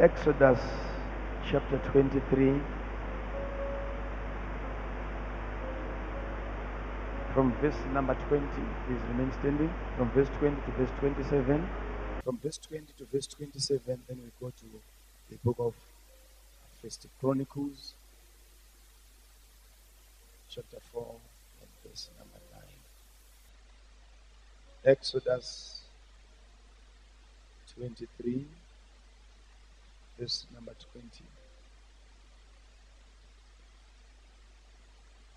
Exodus chapter 23, from verse number 20, please remain standing. From verse 20 to verse 27. From verse 20 to verse 27, then we go to the book of First Chronicles, chapter 4, and verse number 9. Exodus 23, verse number 20.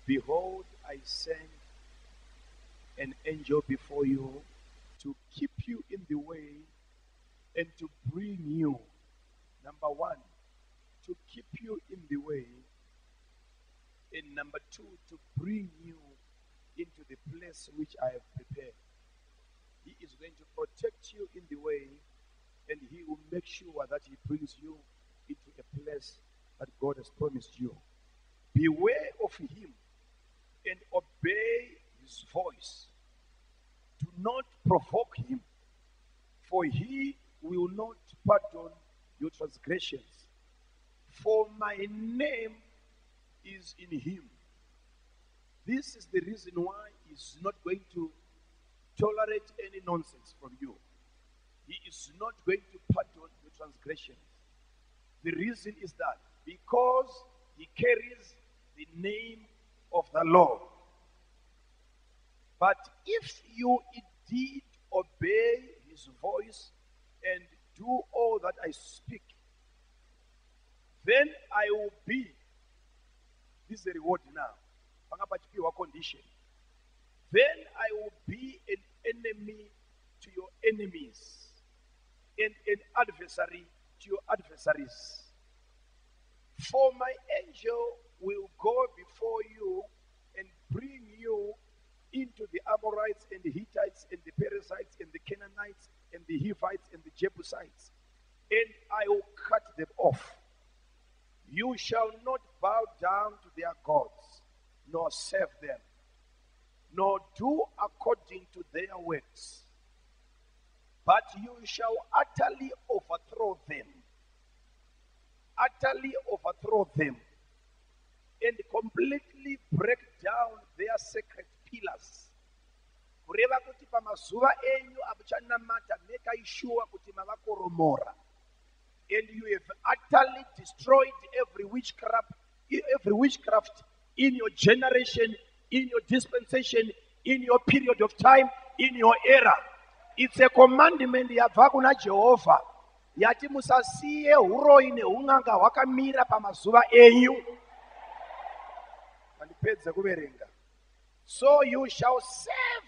Behold, I send an angel before you to keep you in the way and to bring you. Number one, to keep you in the way. And number two, to bring you into the place which I have prepared. He is going to protect you in the way, and he will make sure that he brings you into a place that God has promised you. Beware of him and obey his voice. Do not provoke him, for he will not pardon your transgressions. For my name is in him. This is the reason why he's not going to tolerate any nonsense from you. He is not going to pardon your transgressions. The reason is that because he carries the name of the Lord. But if you indeed obey his voice and do all that I speak, then I will be, this is the reward now, condition. Then I will be an enemy to your enemies and an adversary to your adversaries. For my angel will go before you and bring you into the Amorites and the Hittites and the Perizzites and the Canaanites and the Hivites and the Jebusites, and I will cut them off. You shall not bow down to their gods, nor serve them, nor do according to their works, but you shall utterly overthrow them, and completely break down their sacred pillars. Kureva kuti pamazuva enyu amuchanamata, make sure kuti mavakoromora. And you have utterly destroyed every witchcraft in your generation, in your dispensation, in your period of time, in your era. It's a commandment yabva kuna Jehovah. Yati musasiye huroi nehun'anga hwakamira pamazuva enyu. So you shall serve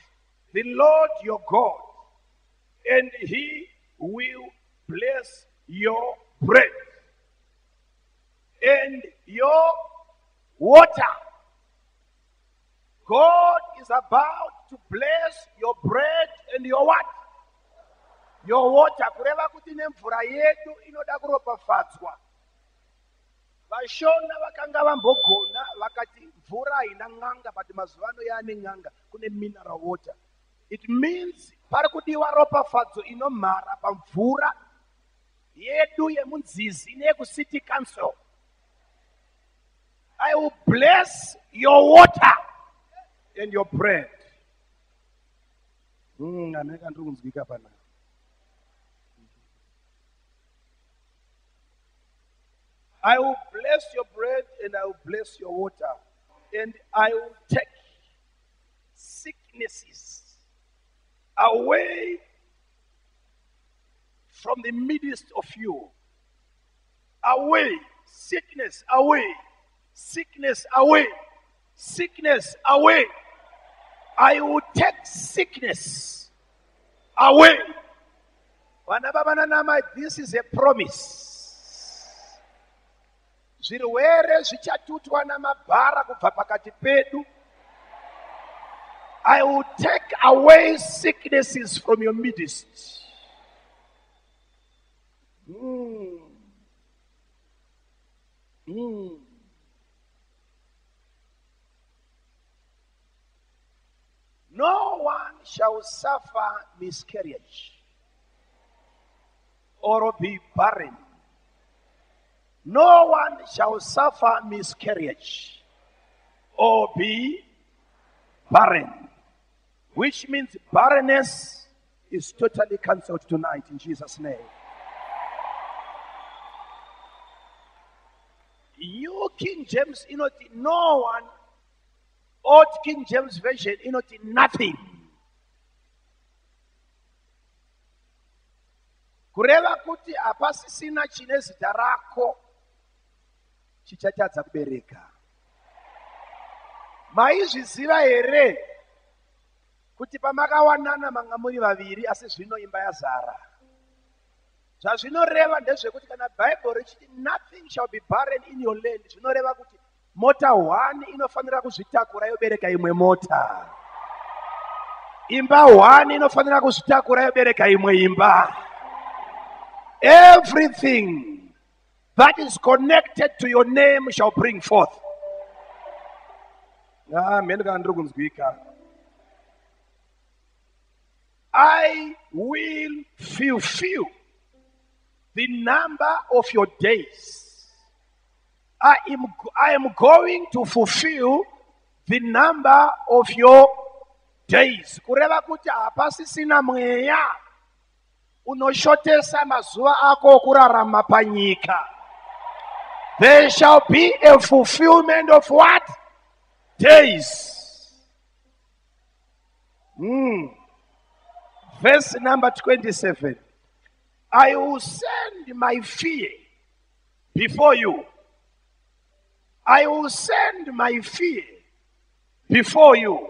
the Lord your God, and he will bless your bread and your water. God is about to bless your bread and your what? Your water. Kureva kuti nemvura yedu inoda kuropafadzwa. Vashona vakanga vambogona vakati mvura haina n'anga, but mazuvano yaane n'anga kune mineral water. It means pari kudiwa ropafadzo inomhara pamvura yedu yemunzizi neyekucity council. I will bless your water and your bread. I will bless your bread and I will bless your water, and I will take sicknesses away from the midst of you. Away, sickness away, sickness away, sickness away. I will take sickness away. This is a promise. Zvirwere zvichatutwa namabhara kubva pakati pedu. I will take away sicknesses from your midst. No one shall suffer miscarriage or be barren No one shall suffer miscarriage or be barren, which means barrenness is totally cancelled tonight in Jesus' name. New King James, no one. Old King James Version, nothing. Kureva kuti apasisina chine zita rako chichatadza kubereka. Maizviziva here kuti pamakawanana manga muri vaviri asi zvino imba yazara. Zvazvinoreva ndezvekuti kana Bible richiti nothing shall be barren in your land, zvinoreva kuti mota 1 inofanira kuzvitakura yobereka imwe mota. Imba 1 inofanira kuzvitakura yobereka imwe imba. Everything that is connected to your name shall bring forth. I will fulfill the number of your days. I am going to fulfill the number of your days. Kureva kuti apasisina mweya unoshotesa mazuva ako kurarama panyika. There shall be a fulfillment of what? Days. Verse number 27. I will send my fear before you. I will send my fear before you.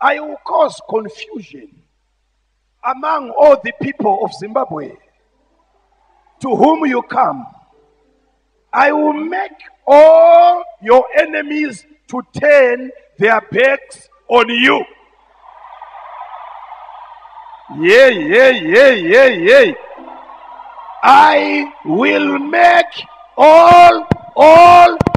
I will cause confusion among all the people of Zimbabwe to whom you come. I will make all your enemies to turn their backs on you. Yeah. I will make all,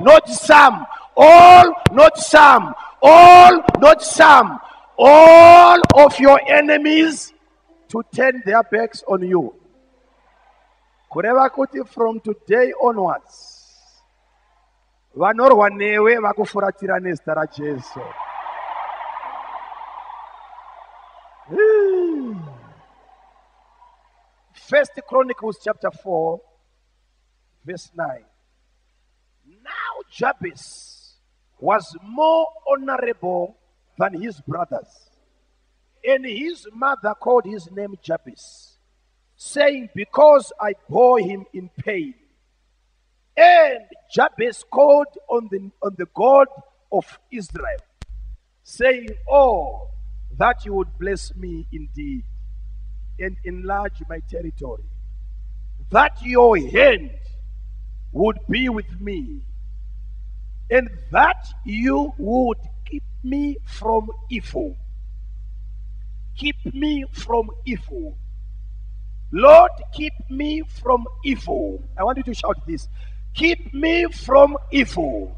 not some, all, not some, all, not some, all of your enemies to turn their backs on you. Kureva kuti from today onwards, vanorwa newe vakufuratira nezita raJesu. First Chronicles chapter 4, verse 9. Now Jabez was more honorable than his brothers, and his mother called his name Jabez, saying, because I bore him in pain. And Jabez called on the God of Israel, saying, oh, that you would bless me indeed and enlarge my territory, that your hand would be with me, and that you would keep me from evil. Keep me from evil. Lord, keep me from evil. I want you to shout this. Keep me from evil.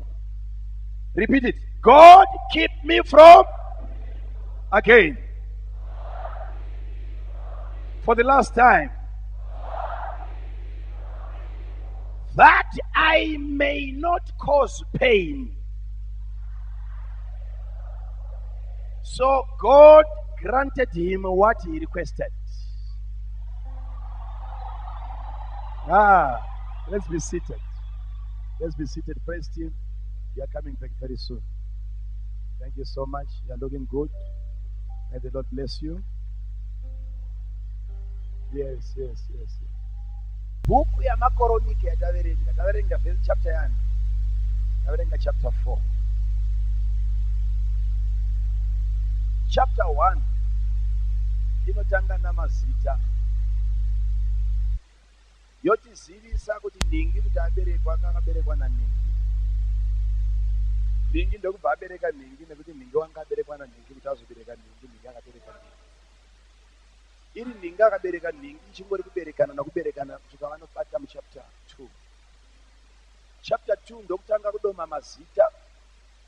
Repeat it. God, keep me from... Again. For the last time. That I may not cause pain. So God granted him what he requested. Let's be seated. Let's be seated. Praise team. You are coming back very soon. Thank you so much. You are looking good. May the Lord bless you. Yes. Book ya Makoronika Daverenga chapter 1. Daverenga chapter 4. Chapter 1. Inotanga namazita. Yotizivisa kuti ningi kuti aberekwa akaberekwa naningi. Ningi ndokubva abereka ningi nekuti ningi wanga aberekwa naningi kuti azobereka ningi akabereka ningi. Iri ningi akabereka ningi ichingori kuberekana nakuberekana kusvika vanobata muchapter 2. Chapter 2 ndokutanga kudoma mazita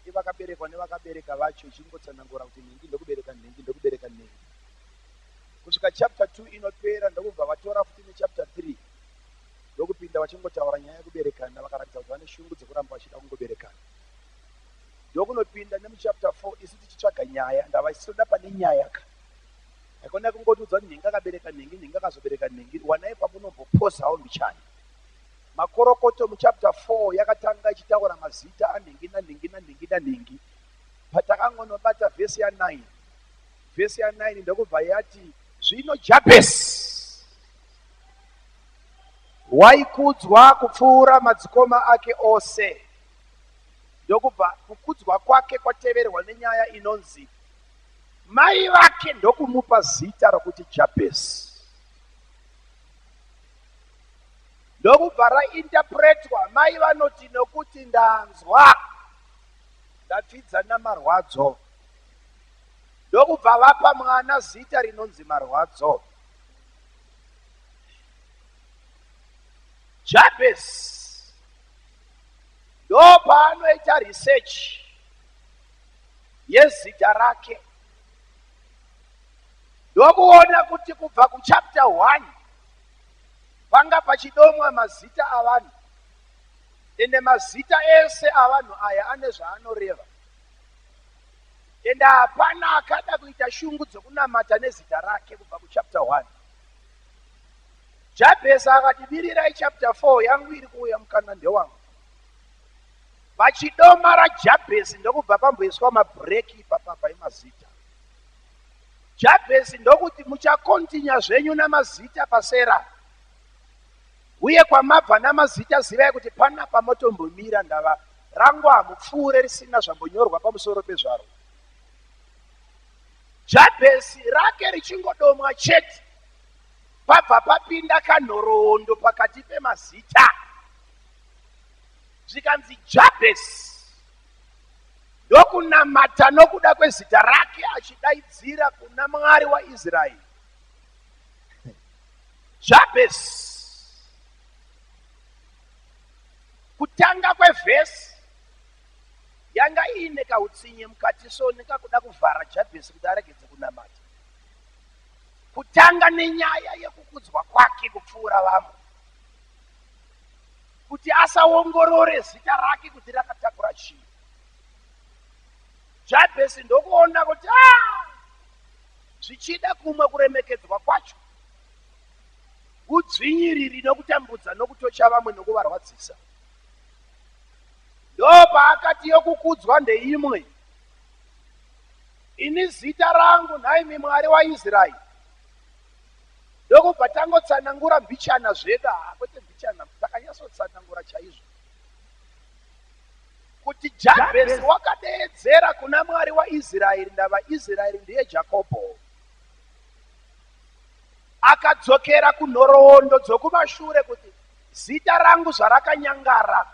evakaberekwa nevakabereka vacho ichingotsanangura kuti ningi ndokubereka ningi ndokubereka ningi. Kusvika chapter 2 inopera ndokubva vatora futi nechapter 3. ndokupinda vachingotaura nyaya yekuberekana vakaratidza kuti vane shungu dzekuramba vachida kungoberekana. Ndokunopinda nemuchapter 4 isi tichitsvaga nyaya ndava isitoda pane nyaya ka haikona kungotiudza kuti nhingi akabereka nhingi, nhingi akazobereka nhingi, wana ipapo unombopozawo mbichana. Makorokoto muchapter 4 yakatanga ichitaura mazita anhingi nanhingi nanhingi nanhingi. Patakangonobata vhesi ya9, vhesi ya9 ndokubva yati zvino Jabhesi waikudzwa kupfuura madzikoma ake ose. Ndokubva kukudzwa kwake kwateverwa nenyaya inonzi mai vake ndokumupa zita rokuti Jabhesi. Ndokubva rainterpretwa mai vanoti nokuti ndanzwa ndapfidza namarwadzo. Ndokubva vapa mwana zita rinonzi marwadzo. Jabhesi ndopaanoita research yezita rake ndokuona kuti kubva kuchapter 1 panga pachidomwa mazita avanhu, ende mazita ese avanhu aya ane zvaanoreva, ende hapana akada kuita shungu dzokunamata nezita rake kubva kuchapter 1. Jabhesi akati birirai chapter 4 yangu iri kuuya mukana ndewangu. Pachidoma raJabhesi ndokubva pamboiswa mabhureki ipapapa emazita. Jabhesi ndokuti muchakontinya zvenyu namazita pasera, uye kwamabva namazita zivai kuti panapa motombomira ndava rangu hamupfuure risina zvambonyorwa pamusoro pezvaro. Jabhesi rake richingodomwa chete pabva papinda kanhoroondo pakati pemazita zvikanzi Jabhesi ndokunamata nokuda kwezita rake achidaidzira kuna Mwari waIsraeri. Jabhesi kutanga kwevhesi yanga iine kautsinye mukati, so nekakuda kuvhara Jabhesi kuti aregedze kunamata. Kutanga nenyaya yekukudzwa kwake kupfuura vamwe, kuti asaongorore zita rake kuti rakatakura chii. Jabhesi ndokuona kuti zvichida kumwe kuremekedzwa kwacho, udzvinyiriri nokutambudza nokutocha vamwe nokuvarwadzisa, ndopaakati yokukudzwa ndeimwe. Ini zita rangu nhaimi Mwari waIsraeri. Ndokubva tangotsanangura mbichana zvega, kwete mbichana, takanyatsotsanangura chaizvo kuti Jabhesi wakadeedzera kuna Mwari waIsraeri ndava Israeri ndiye Jakobho. Akadzokera kunhoroondo dzokumashure kuti zita rangu zvarakanyangara,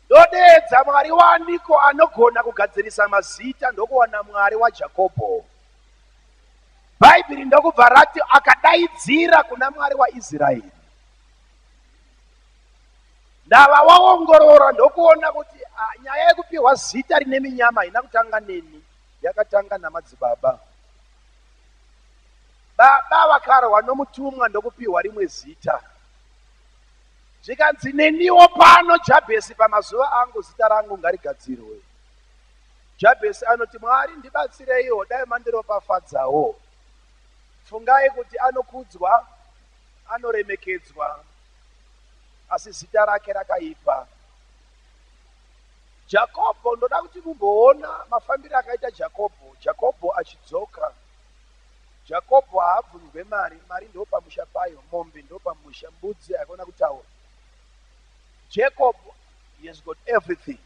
ndodeedza Mwari waaniko anogona kugadzirisa mazita, ndokuwana Mwari waJakobho. Bhaibheri ndokubva rati akadaidzira kuna Mwari waIsraeri. Ndava waongorora ndokuona kuti nyaya yekupiwa zita rine minyama haina kutanga neni, yakatanga namadzibaba. Baba vakarwa nomutumwa ndokupiwa rimwe zita. Zvikanzi neniwo pano Jabhesi pamazuva angu zita rangu ngarigadzirwe. Jabhesi anoti Mwari ndibatsireiwo, dai mandiropafadzawo. Fungai kuti anokudzwa, anoremekedzwa, asi zita rake rakaipa. Jakobho, ndoda kuti mumboona mafambiro akaita Jakobho. Jakobho achidzoka, Jakobho haabvunzwe mari, mari ndo pamusha payo, mombe ndo pamusha, mbudzi haikona kutaura. Jacob, he has got everything.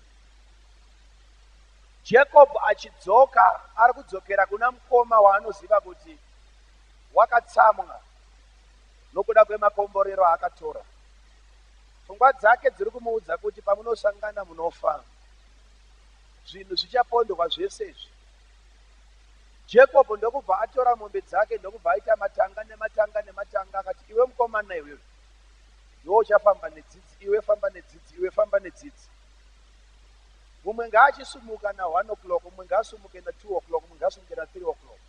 Jacob achidzoka, ari kudzokera kuna mukoma waanoziva kuti wakatsamwa nokuda kwemakomborero akatora. Pfungwa dzake dziri kumuudza kuti pamunosangana munofa, zvinhu zvichapondwa zvese izvi. Jacob ndokubva atora mombe dzake ndokubva aita matanga nematanga nematanga, akati iwe mukomana iwewe, iwe uchafamba nedzidzi, iwe famba nedzidzi, iwe famba nedzidzi. Mumwe ngaachisumuka na1 o'clock, mumwe ngaasumuke na2 o'clock, mumwe ngaasumuke na3 o'clock,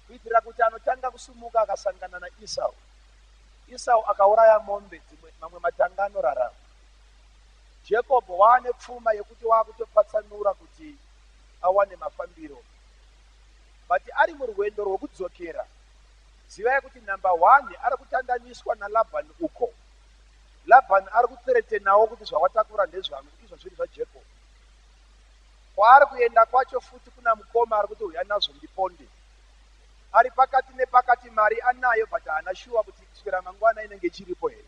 kuitira kuti anotanga kusumuka akasangana naEsau. Esau akauraya mombe dzimwe mamwe matanga anorarama. Jacob waane pfuma yekuti wakutopatsanura kuti awane mafambiro. But ari murwendo rwokudzokera, zivai kuti number 1 ari kutandaniswa naLabhani uko. Labhani ari kutseretenawo kuti zvawatakura ndezvangu, izvo zviri zvaJacob. Kwaari kuenda kwacho futi kuna mukoma ari kuti uya nazvo ndiponde. Ari pakati nepakati mari anayo, but haana shuwa kuti kuswera mangwana inenge ichiripo here.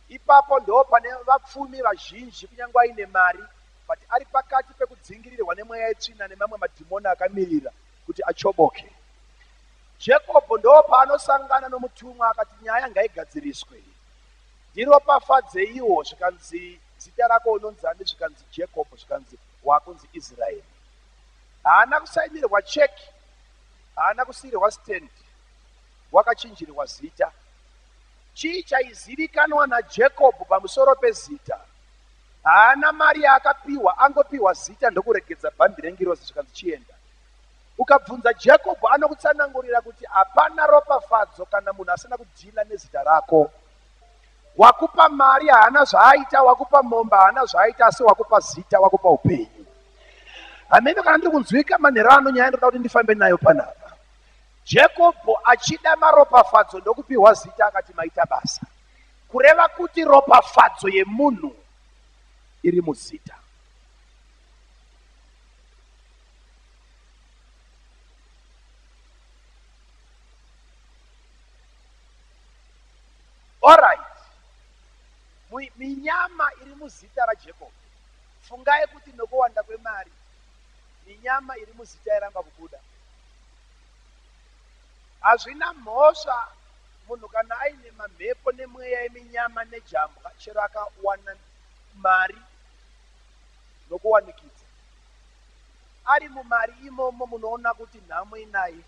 Ipapo ndo pane vapfumi vazhinji kunyange aine mari, but ari pakati pekudzingirirwa nemweya yetsvina nemamwe madhimoni akamirira kuti achoboke. Jacob ndo paanosangana nomutumwa akati nyaya ngaigadziriswe. Ndiropafadze iwo zvikanzi zita rako unonzani, zvikanzi Jacob, zvikanzi wakunzi Israeri. Haana kusainirwa cheki, haana kusiyirwa stand, wakachinjirwa zita. Chii chaizivikanwa naJacob pamusoro pezita? Haana mari yaakapiwa, angopiwa zita ndokuregedza bhambi rengirozi zvikanzi chienda. Ukabvunza Jacob anokutsanangurira kuti hapana ropafadzo kana munhu asina kudhila nezita rako. Wakupa mari haana zvaaita, wakupa momba haana zvaaita, asi wakupa zita, wakupa upenyu. Amene kana ndiri kunzwika manhero ano nyaya ndoda kuti ndifambe nayo panapa. Jacob achida maropafadzo ndokupiwa zita akati maita basa. Kureva kuti ropafadzo yemunhu iri muzita. Alright. Minyama iri muzita raJacob. Fungai kuti nokuwanda kwemari minyama iri muzita yaramba kubuda. Hazvina mhosva munhu kana aine mamhepo nemweya yeminyama nejambwa chero akawana mari nokuwanikidza. Ari mumari imomo munoona kuti nhamo inaye.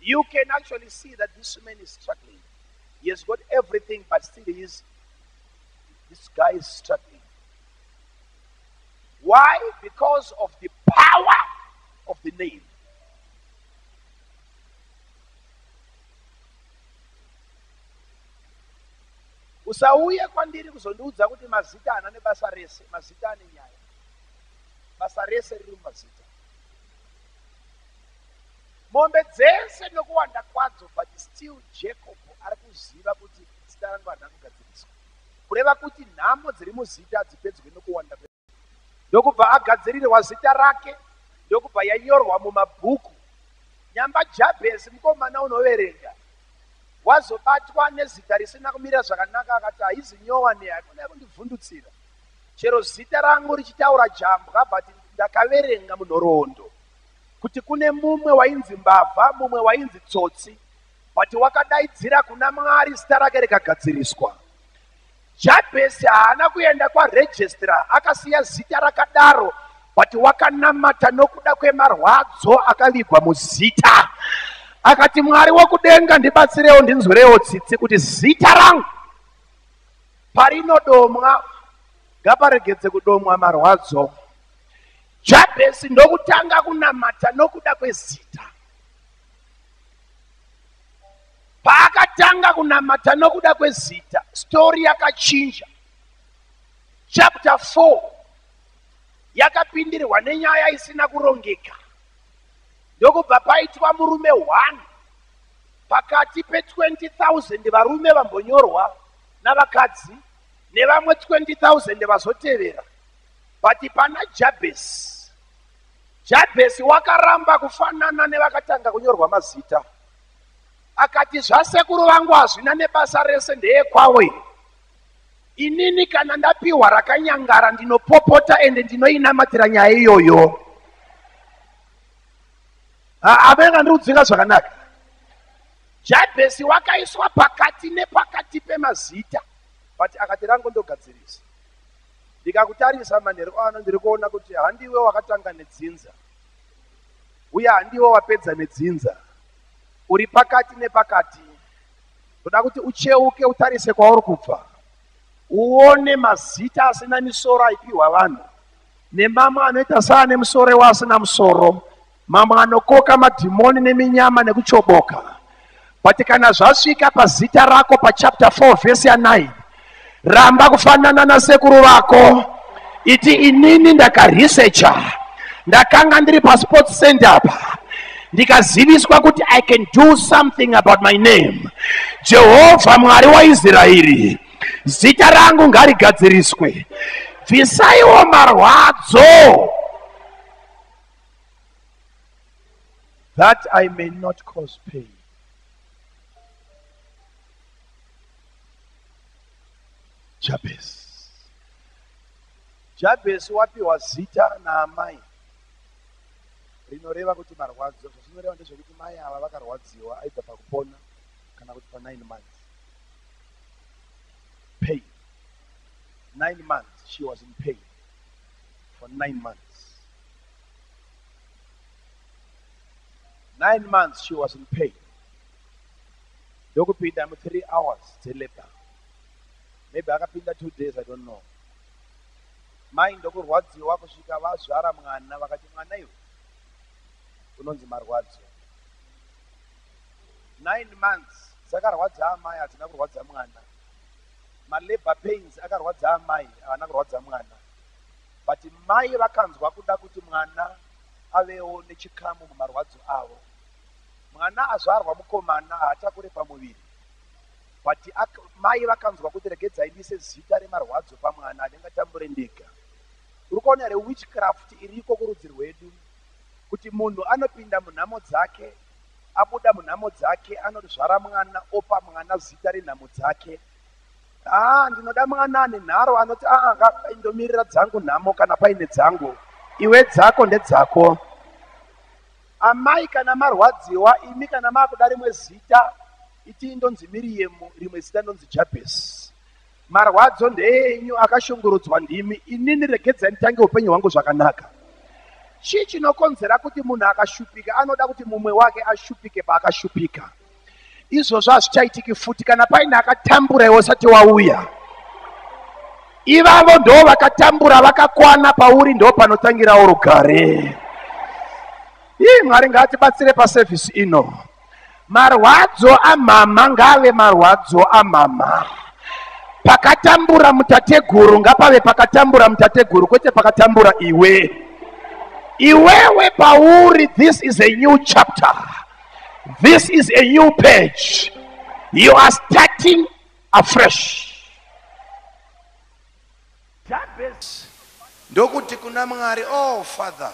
You can actually see that this man is struggling. He has got everything, but still this guy is struggling. Why? Because of the power of the name. Usauye kwandiri kuzondiudza kuti mazita haana nebasa rese. Mazita ane nyaya. Basa rese riri mumazita. Mombe dzese nokuwanda kwadzo, but still Jacob ari kuziva kuti zita rangu harina kugadziriswa. Kureva kuti nhamo dziri muzita hadzipedzwe nokuwanda. Ndokubva agadzirirwa zita rake, ndokubva yanyorwa mumabhuku. Nyamba Jabhezi mukomana unoverenga wazobatwa nezita risina kumira zvakanaka, akati haizi nyowani hakuna kundivhundutsira. Chero zita rangu richitaura jambwa, but ndakaverenga munhoroondo kuti kune mumwe wainzi mbavha, mumwe wainzi tsotsi, but wakadaidzira kuna Mwari zita rake rikagadziriswa. Jabhezi haana kuenda kwaregistrar akasiya zita rakadaro, but wakanamata nokuda kwemarwadzo akavigwa muzita. Akati Mwari wokudenga ndibatsirewo ndinzwirewo tsitsi kuti zita rangu parinodomwa ngaparegedze kudomwa marwadzo. Jabhezi ndokutanga kunamata nokuda kwezita. Paakatanga kunamata nokuda kwezita, story yakachinja. Chapter 4 yakapindirwa nenyaya isina kurongeka. Ndokubva paitwa murume 1 pakati pe20,000 varume vambonyorwa navakadzi nevamwe 20,000 vazotevera. But pana Jabhezi wakaramba kufanana nevakatanga kunyorwa mazita. Akati zvasekuru vangu hazvina nebasa rese ndeye kwawe. Inini kana ndapiwa rakanyangara ndinopopota ende ndinoinamatira nyaya iyoyo. Avenga ndiudzinga zvakanaka. Jabhezi wakaiswa pakati nepakati pemazita, but akati rangu ndogadzirisa. Ndikakutarisa manheru ano ndiri kuona kuti handiwe wakatanga nedzinza, uye handiwe wapedza nedzinza. Uri pakati nepakati. Toda kuti ucheuke utarise kwauri kubva. Uone mazita asina misoro aipiwa vanhu, nemamwe anoita saane musoro wasina musoro, mamwe anokoka madhimoni neminyama nekuchoboka. but kana zvasvika pazita rako pachapter 4 verse ya 9, ramba kufanana na sekuru vako. Iti inini ndakaresearcha, ndakanga ndiri pasports center apa, ndikaziviswa kuti I can do something about my name. Jehovha Mwari wa Israeri, zita rangu ngarigadziriswe. Bvisaiwo marwadzo, that I may not cause pain. Jabez wapiwa zita na amai rinoreva kuti marwadzo. Zvinoreva ndezvekuti mai ava vakarwadziwa aibva pakupona kana kuti pa 9 months. Pain. 9 months she was in pain. For 9 months. 9 months she was in pain. Dokupinda mu 3 hours dzeleba. Maybe akapinda 2 days, I don't know. Mai ndokurwadziwa kusvika vazvara mwana, vakati mwana iwe unonzi marwadzo. 9 months dzakarwadza amai, hadzina kurwadza mwana. Labor pains akarwadza amai, havana kurwadza mwana. But mai vakanzwa kuda kuti mwana avewo nechikamu mumarwadzo avo. Mwana azvarwa mukomana haatakure pamuviri. But mai vakanzwa kuti regedzai ndise zita remarwadzo pamwana adengatambure ndega. Uri kuona here witchcraft iriko kurudzi rwedu, kuti munhu anopinda munhamo dzake, abuda munhamo dzake, anozvara mwana, opa mwana zita renhamo dzake. Ndinoda mwana ane nharo, anoti indomirira dzangu nhamo kana paine dzangu, iwe dzako ndedzako. Amai kana marwadziwa, imi kana makuda rimwe zita, iti ndonzi Miriamu, rimwe zita ndonzi Jabez. Marwadzo ndenyu akashungurudzwa ndimi, inini regedza nditange upenyu hwangu zvakanaka. Chii chinokonzera kuti munhu akashupika anoda kuti mumwe wake ashupike paakashupika? Izvozvo hazvichaitiki futi kana paine akatambura iwe usati wauya. Ivavo ndo vakatambura vakakwana pauri, ndo panotangirawo rugare. Mwari ngaatibatsire pasevhisi ino. Marwadzo amama ngave marwadzo amama. Pakatambura mutateguru ngapave pakatambura mutateguru, kwete pakatambura iwe. Iwewe pauri, this is a new chapter. This is a new page. You are starting afresh. Jabez ndokuti kuna Mwari, oh Father,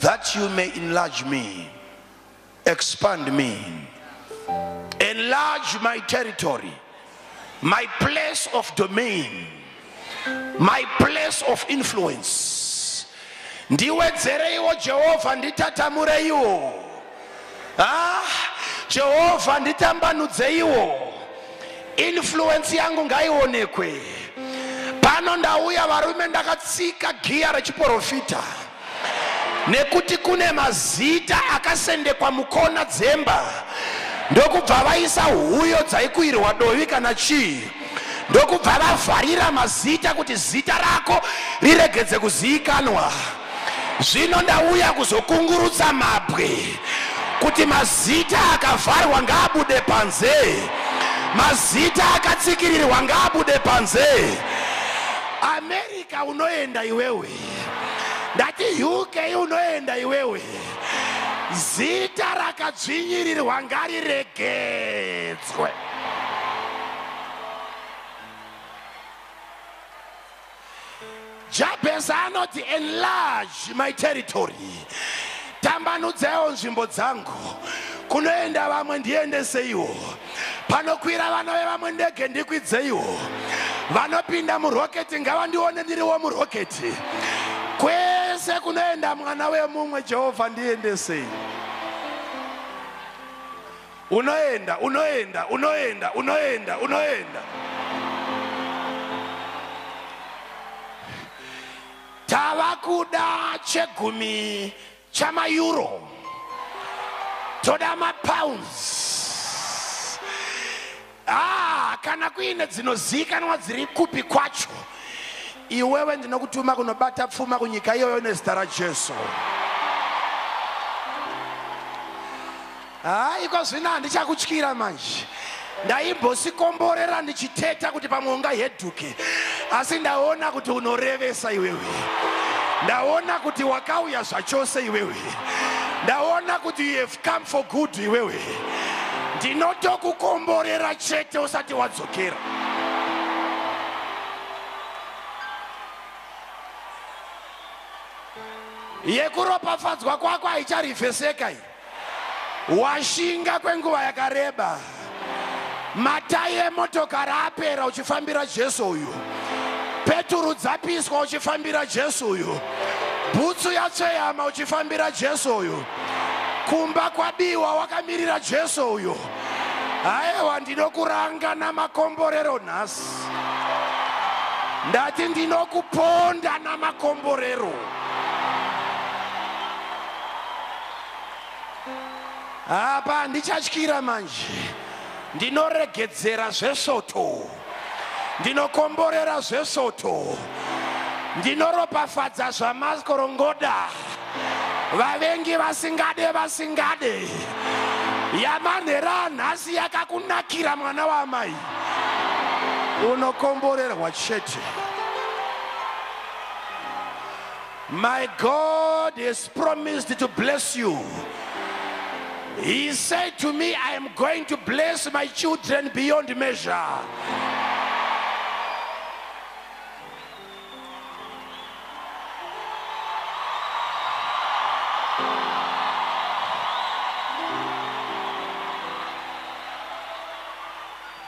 that you may enlarge me, expand me, enlarge my territory, my place of domain, my place of influence. Ndiwedzereiwo Jehovha, nditatamureiwo. Jehovha nditambanudzeiwo. Influence yangu ngaionekwe. Pano ndauya varume ndakatsika giya rechiprofita. Nekuti kune mazita akasendekwa mukona dzemba. Ndokubva vaisa huyo dzaikuirwa dovi kana chii. Ndokubva vavharira mazita kuti zita rako riregedze kuzivikanwa. Zvino ndauya kuzokungurutsa mabwe kuti mazita akavharwa ngaabude panze, mazita akatsikirirwa ngaabude panze. America unoenda iwewe, ndati UK unoenda iwewe, zita rakadzvinyirirwa ngariregedzwe. Jabez anoti enlarge my territory. Tambanudzeiwo nzvimbo dzangu. Kunoenda vamwe ndiendeseiwo. Panokwira vana vevamwe ndege ndikwidzewo. Vanopinda muroketi ngavandione ndiriwo muroketi. Kwese kunoenda mwana wemumwe, Jehovha ndiendesei. Unoenda, unoenda, unoenda, unoenda, unoenda. Tavakuda chegumi chama euro, toda pounds. Kana kuine dzinozikanwa dziri kupi kwacho, iwewe ndinokutuma kunobata pfuma kunyika iyoyo nezita raJesu. Ikozvina ndichakutyira manje. Ndaimbosikomborera ndichiteta kuti pamwe ungaheduke. Asi ndaona kuti unorevesa iwewe. Ndaona kuti wakauya zvachose iwewe. Ndaona kuti you have come for good iwewe. Ndinotokukomborera chete usati wadzokera. Yekuropafadzwa kwako haicharifeseka. Washinga kwenguva yakareba. Matayi emotokari apera uchifambira Jesu uyu. Peturu dzapiswa uchifambira Jesu uyu. Bhutsu yatsveyama uchifambira Jesu uyu. Kumba kwabiwa wakamirira Jesu uyu. Aiwa, ndinokuranga namakomborero nhasi. Ndati ndinokuponda namakomborero. Apa ndichatyira manje. Ndinoregedzera zvesoto. Ndinokomborera zvesoto. Ndinoropafadza zvamakorongoda. Vavengi vasingade. Yamanhera nhasi yakakunakira mwana wamai. Unokomborerwa chete. My God has promised to bless you. He said to me, I am going to bless my children beyond measure.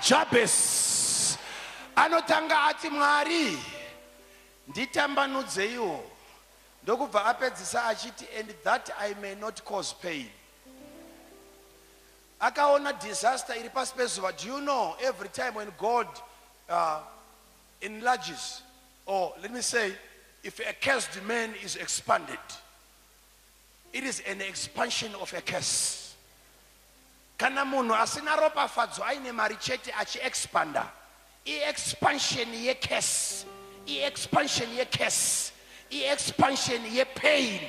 Jabez anotanga ati Mwari nditambanudzeiwo, ndokubva apedzisa achiti and that I may not cause pain. Akaona disaster iri pasi pezuva. Do you know every time when God enlarges, or let me say, if a cursed man is expanded, it is an expansion of a curse. Kana munhu asina ropafadzo aine mari chete achi-expanda, i-expansion ye-curse, i-expansion ye-curse, i-expansion ye-pain.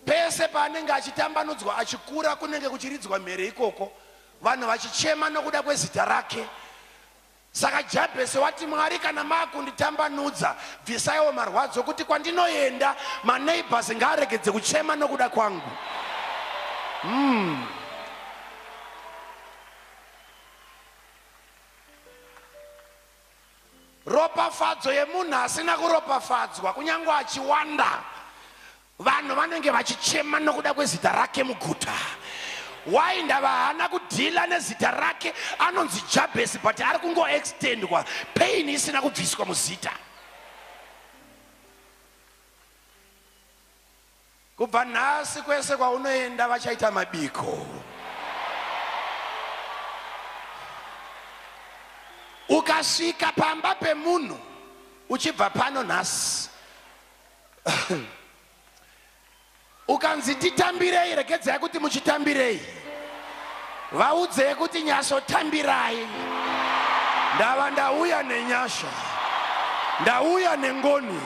Pese paanenge achitambanudzwa achikura kunenge kuchiridzwa mhere ikoko, vanhu vachichema nokuda kwezita rake. Saka Jabhezi wati Mwari kana makunditambanudza bvisaiwo marwadzo, kuti kwandinoenda maneighbors ngaaregedze kuchema nokuda kwangu. Ropafadzo yemunhu asina kuropafadzwa kunyange achiwanda, vanhu vanenge vachichema nokuda kwezita rake muguta. Why ndava hana kudhila nezita rake, anonzi Jabhezi but ari kungoextendwa, pain isina kubviswa muzita. Kubva nhasi kwese kwaunoenda vachaita mabiko. Ukasvika pamba pemunhu uchibva pano nhasi ukanzi titambirei, regedzai kuti muchitambirei, vaudzei kuti nyasotambirai. Ndauya nenyasha, ndauya nengoni,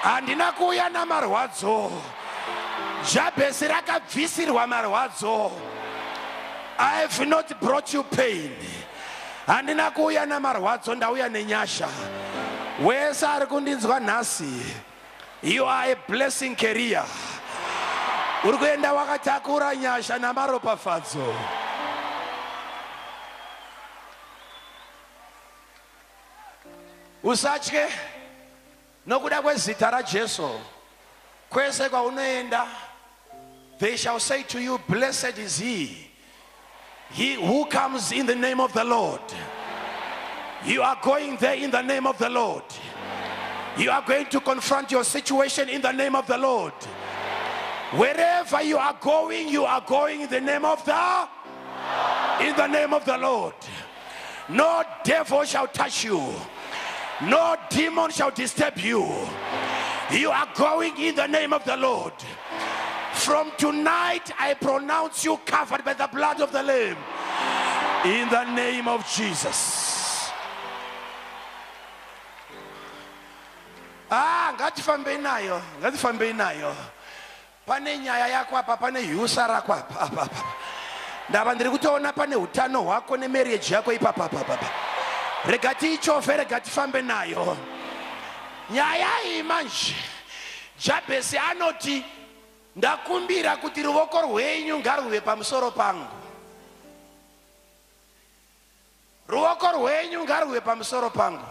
handina kuuya namarwadzo. Jabhezi rakabvisirwa marwadzo. I have not brought you pain. Handina kuuya namarwadzo, ndauya nenyasha. Wese ari kundinzwa nhasi, you are a blessing carrier. Uri kuenda wakatakura nyasha namaropafadzo. Usatye nokuda kwezita raJesu. Kwese kwaunoenda, they shall say to you, blessed is he who comes in the name of the Lord. You are going there in the name of the Lord. You are going to confront your situation in the name of the Lord. Wherever you are going in the name of the Lord. No devil shall touch you. No demon shall disturb you. You are going in the name of the Lord. From tonight, I pronounce you covered by the blood of the Lamb. In the name of Jesus. Ngatifambe nayo. pane nyaya yako apa, pane hiusa rako apa. Ndava ndiri kutoona pane hutano hwako nemarriage yako ipapa. Rega tiichovhe, rega tifambe nayo. Nyaya iyi manje, Jabhesi anoti, ndakumbira kuti ruoko rwenyu ngaruve pamusoro pangu. Ruoko rwenyu ngaruve pamusoro pangu.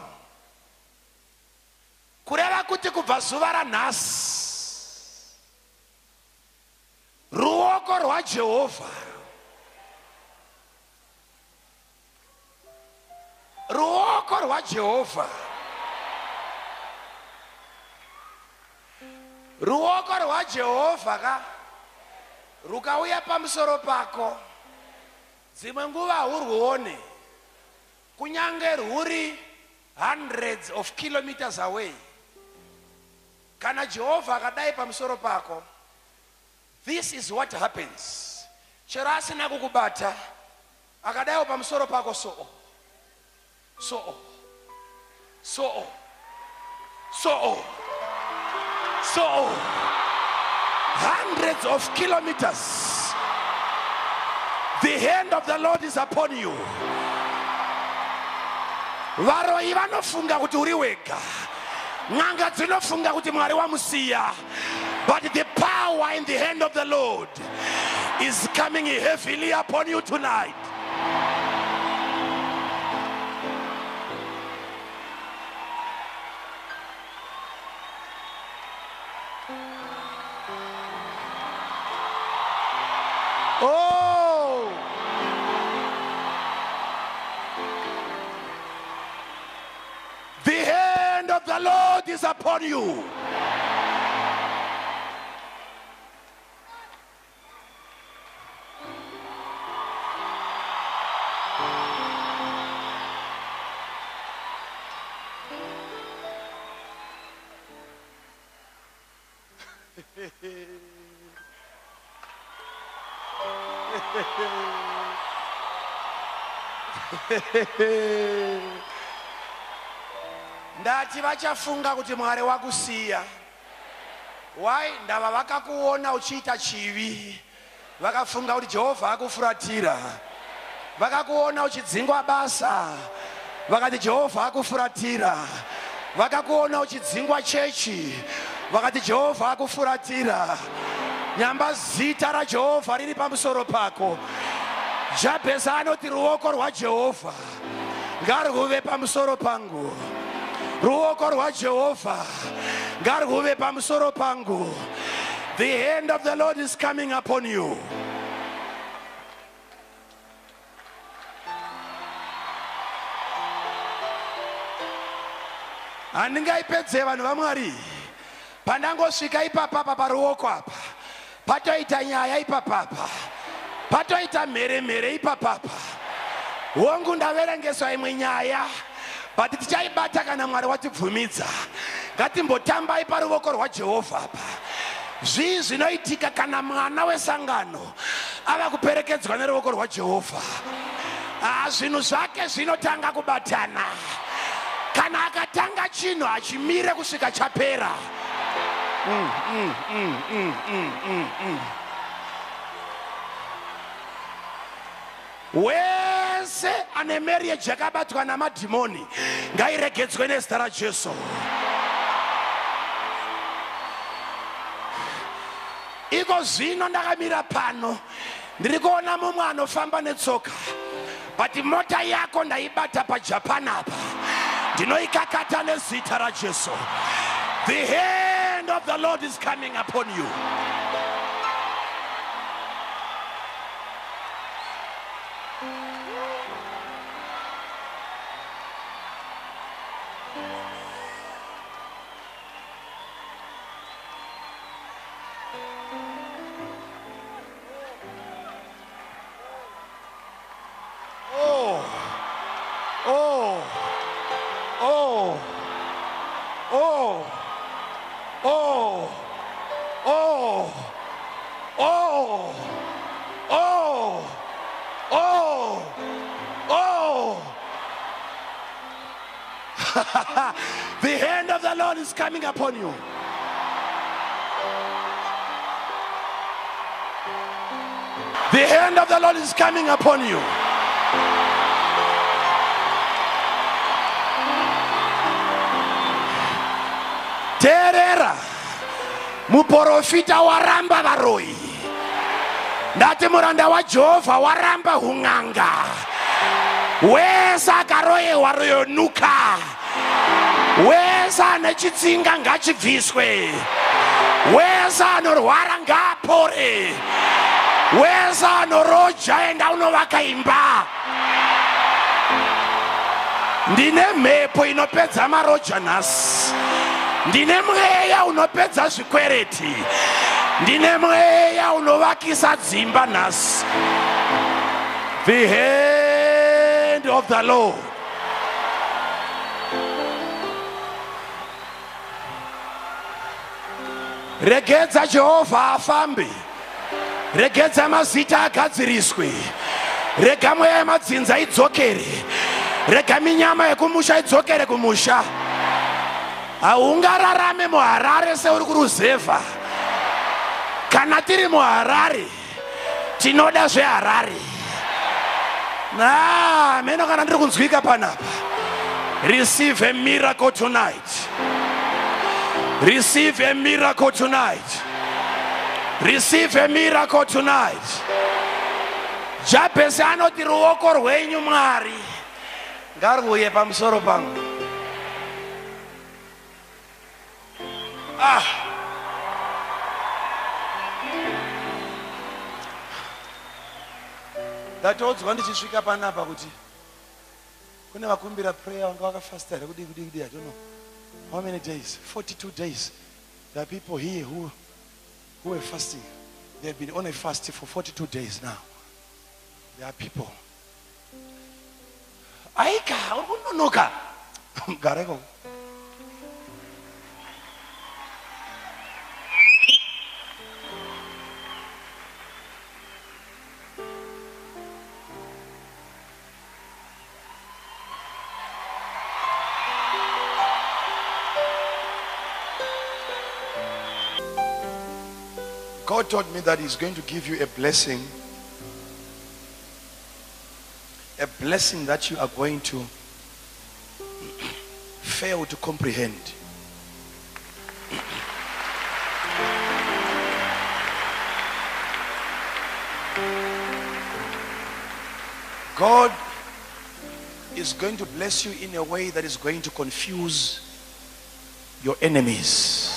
Kureva kuti kubva zuva ranhasi, ruoko rwaJehovha, ruoko rwaJehovha, ruoko rwaJehovha ka rukauya pamusoro pako, dzimwe nguva hurwuone kunyange rwuri hundreds of kilometers away. Kana Jehovah akadai pamusoro pako, this is what happens. Chero asina kukubata, akadai pamusoro pako, so hundreds of kilometers, the hand of the Lord is upon you. Varoi vanofunga kuti uri wega, n'anga dzinofunga kuti Mwari wamusiya, but the power in the hand of the Lord is coming heavily upon you tonight. Oh, the hand of the Lord is upon you. Ndati vachafunga kuti Mwari wakusiya. Why? Ndava vakakuona uchiita chivi, vakafunga kuti Jehovha akufuratira. Vakakuona uchidzingwa basa, vakati Jehovha akufuratira. Vakakuona uchidzingwa chechi, vakati Jehovha akufuratira. Nyamba zita raJehovha riri pamusoro pako. Jabhesi anoti ruoko rwaJehovha ngaruve pamusoro pangu. Ruoko rwaJehovha ngaruve pamusoro pangu. The hand of the Lord is coming upon you. Handingaipedze vanhu vaMwari. Pandangosvika ipapa paruoko apa, patoita nyaya ipapapa, patoita mheremhere ipapapa. Hongu ndaverengeswa imwe nyaya, but tichaibata kana Mwari watibvumidza. Ngatimbotambai paruoko rwaJehovha apa. Zvii zvinoitika kana mwana wesangano ava kuperekedzwa neruoko rwaJehovha. Zvinhu zvake zvinotanga kubatana. Kana akatanga chinhu hachimire kusvika chapera. Wese ane marriage yakabatwa namadhimoni ngairegedzwe nezita raJesu. Iko zvino ndakamira pano ndiri kuona mumwe anofamba netsoka, but mota yako ndaibata paJapan apa, ndinoikakata nezita raJesu. The hand of the Lord is coming upon you. The hand of the Lord is coming upon you. The hand of the Lord is coming upon you. Terera muprofita waramba varoi. Ndati muranda wa Jehovah waramba hunganga. Wesa karoye waroyonuka. Wesa nechitsinga ngachibviswe. Wesa anorwara ngaapore. Wesa anoroja enda unovaka imba. Ndine mhepo inopedza maroja nhasi. Ndine mweya unopedza zvikwereti. Ndine mweya unovakisa dzimba nhasi. The hand of the Lord. Regedza Jehovah afambe. Regedza mazita agadziriswe. Rega mweya yemadzinza idzokere. Rega minyama yekumusha idzokere kumusha. Haungararame muHarare seuri kuruzevha. Kana tiri muHarare tinoda zveHarare. Meno kana ndiri kunzwika panapa. Receive a miracle tonight. Receive a miracle tonight. Receive a miracle tonight. Jabez anoti ruoko rwenyu Mwari ngaruye pamusoro pangu. Ndatodzwa ndichisvika panapa kuti kune vakumbira prayer vanga vakafasta here kudi I don't know how many days, 42 days. There are people here who are fasting. They've been on a fast for 42 days now. There are people. Aika, unonoka. Garego. God told me that He's going to give you a blessing that you are going to fail to comprehend. God is going to bless you in a way that is going to confuse your enemies.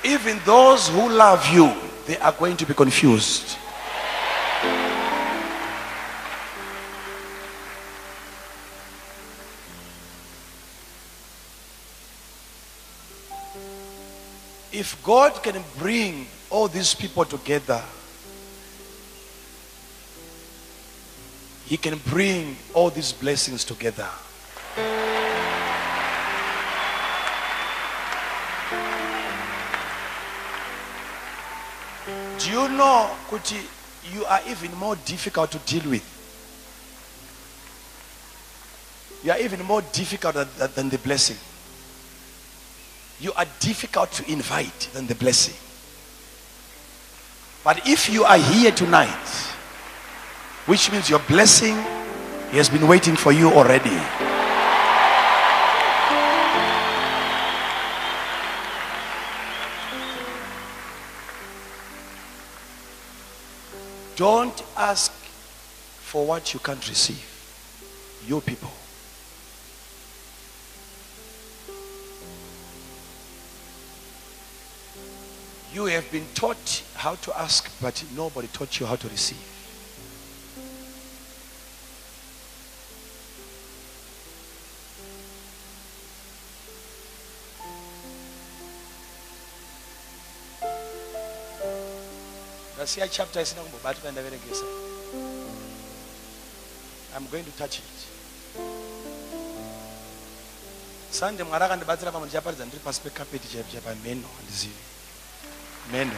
Even those who love you, they are going to be confused. If God can bring all these people together, He can bring all these blessings together. Do you know, Kuti, you are even more difficult to deal with? You are even more difficult than the blessing. You are difficult to invite than the blessing. But if you are here tonight, which means your blessing has been waiting for you already. Don't ask for what you can't receive. You people. You have been taught how to ask, but nobody taught you how to receive. See a chapter is not about to I'm going to touch it. Sunday Maraga and the Battle of Japan and Ripas Carpet Japan Meno and the Zivi. Meno.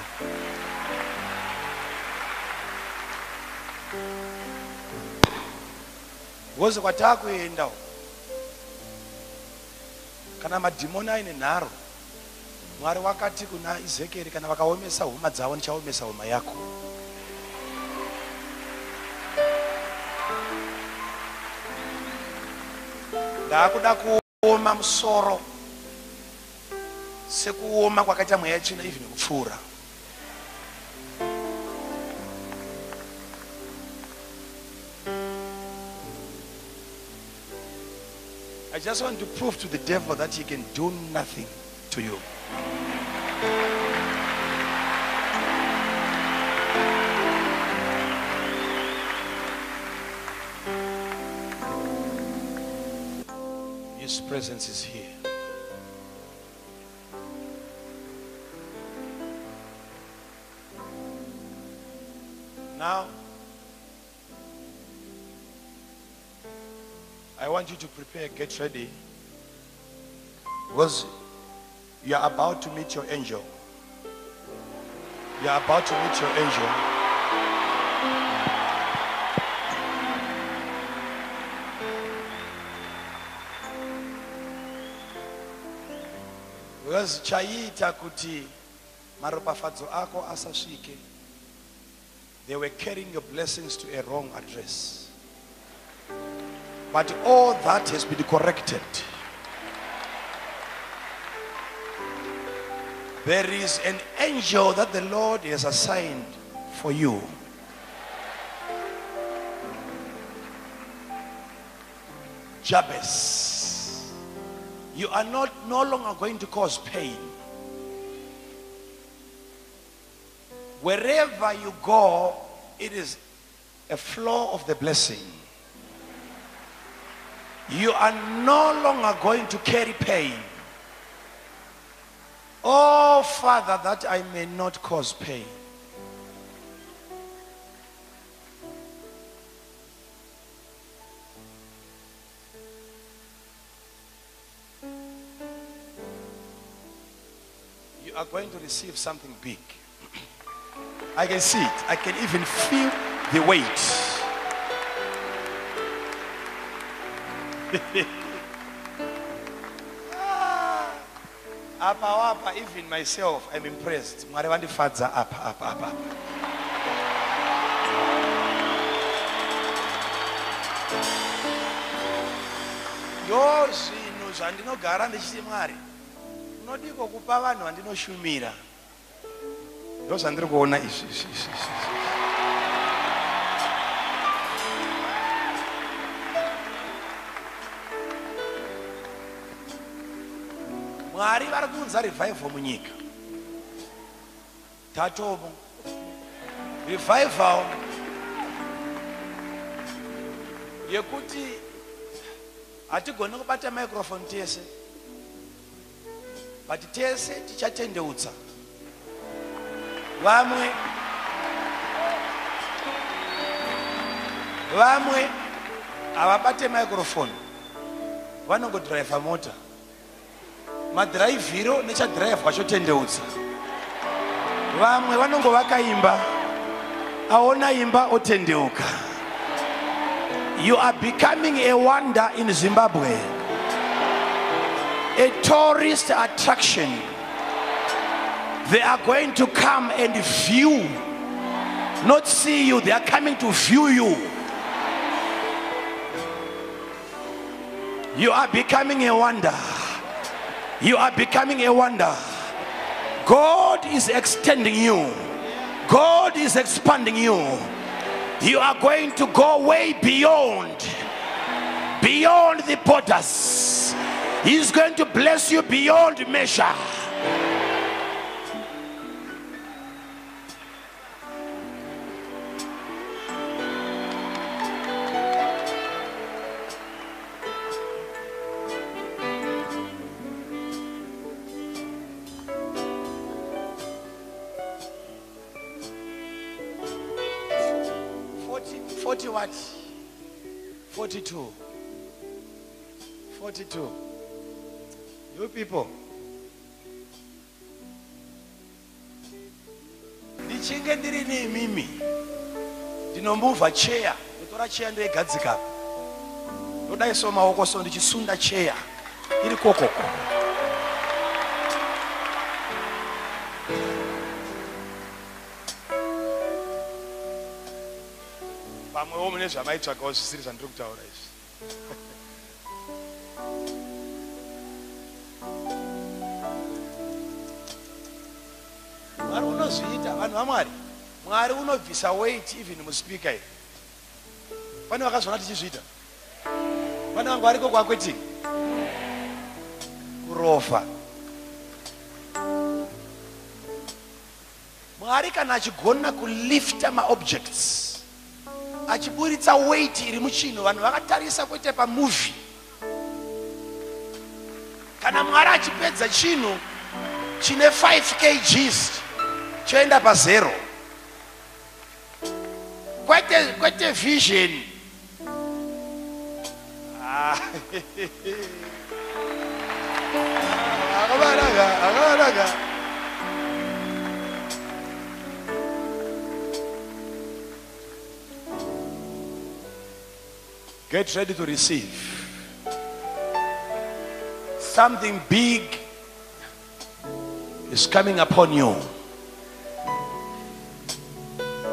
Was what talk we end out. Can I demona in a narrow? Mwari wakati kuna Ezekiel kana vakaomesa huma dzavo ndichaomesa huma yako. Ndakuda kuoma musoro sekuoma kwakaita mweya china even kupfuura. I just want to prove to the devil that he can do nothing to you. His presence is here. Now, I want you to prepare, get ready, because you are about to meet your angel. You are about to meet your angel. Because chaita kuti maropafadzo ako asasvike. They were carrying your blessings to a wrong address. But all that has been corrected. There is an angel that the Lord has assigned for you. Jabez, you are no longer going to cause pain. Wherever you go, it is a flow of the blessing. You are no longer going to carry pain. Oh, Father, that I may not cause pain. You are going to receive something big. I can see it. I can even feel the weight. Apa, even myself, I'm impressed. Apa. Yo zvinhu zvandinogara ndichiti Mwari, unodiko kupa vanhu vandinoshumira. Ndo zvandiri kuona izvi. Mwari vari kuunza revival munyika. Tatomo. Revival yekuti hatigoni kubata microphone tese. But tese tichatendeutsa. Vamwe havabate microphone. Vanongodrive mota. Madhiraivhiro nechadhiraivha chotendeutsa. Vamwe vanongo vakaimba, aona imba otendeuka. You are becoming a wonder in Zimbabwe, a tourist attraction. They are going to come and view, not see you, they are coming to view you. You are becoming a wonder. You are becoming a wonder. God is extending you. God is expanding you. You are going to go way beyond the borders. He is going to bless you beyond measure. What? 42. You people. Ndichinge ndiri nemimi. Ndinomuvha chair. Ndotora chair ndoigadzika. Ndodaiso maoko so ndichisunda chair. Iri kokoko. mune zvamaitsvagawo zvisiri zvandiri kutaura izvi. Mwari unozviita vanhu vaMwari. Mwari unobvisa weight even muspeaker here. Pane vakazvona tichizviita. Pane vangu variko kwakweti kurofa. Mwari kana achigona kulifta maobjects, achiburitsa weight iri muchinhu, vanhu vakatarisa kuite pamovie. Kana Mwari achipedza chinhu chine 5 kgs choenda pa0, kwete vision. Akabaraga. Get ready to receive. Something big is coming upon you.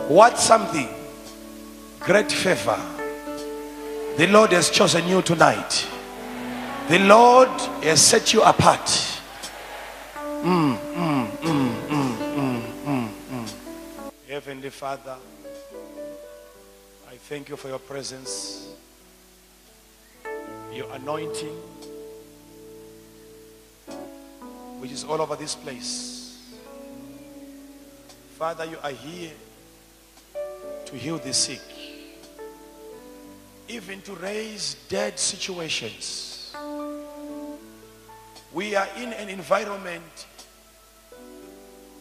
What something? Great favor. The Lord has chosen you tonight. The Lord has set you apart. Heavenly Father, I thank you for your presence, your anointing, which is all over this place. Father, you are here to heal the sick, even to raise dead situations. We are in an environment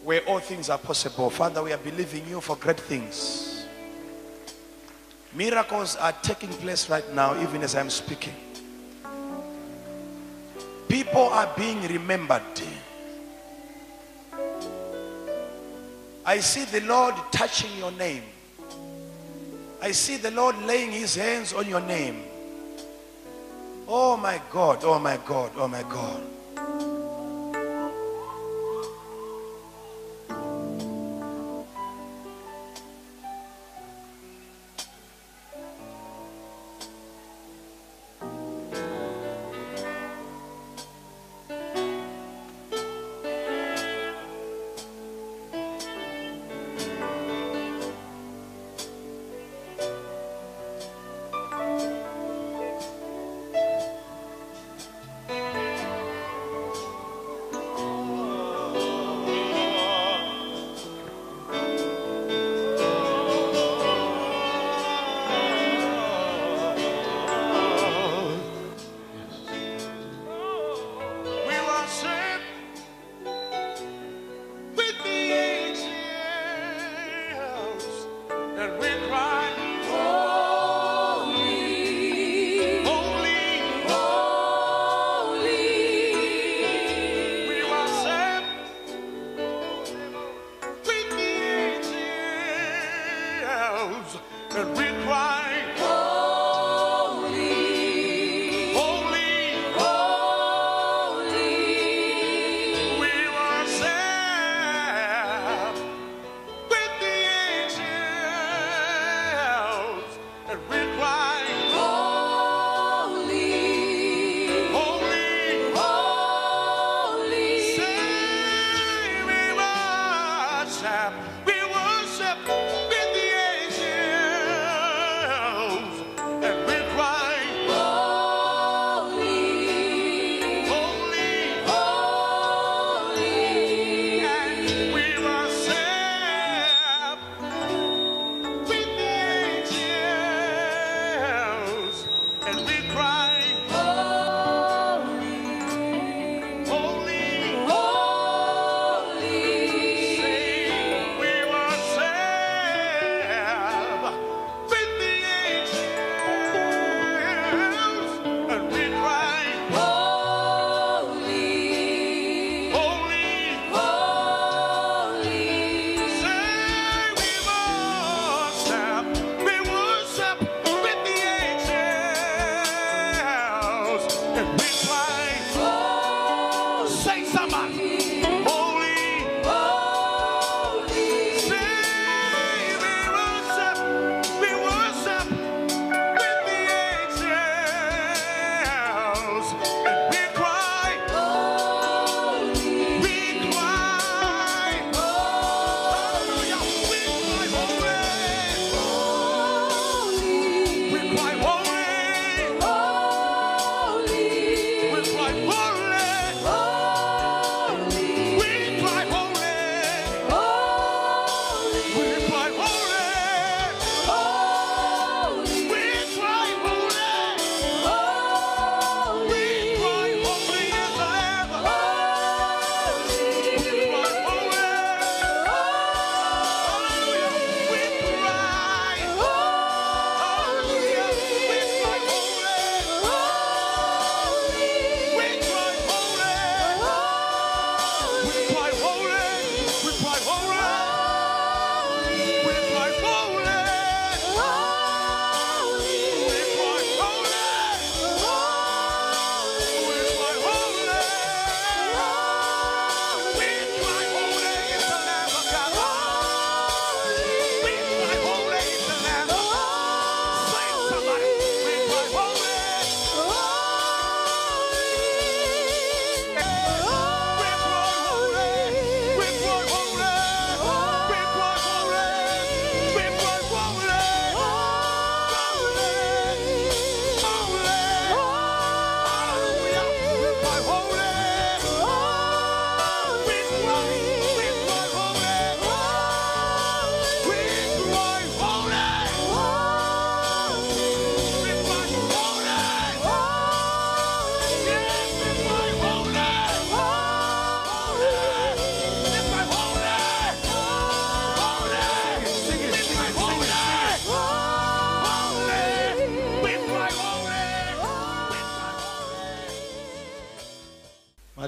where all things are possible. Father, we are believing you for great things. Miracles are taking place right now, even as I'm speaking. People are being remembered. I see the Lord touching your name. I see the Lord laying his hands on your name. Oh my God, oh my God, oh my God.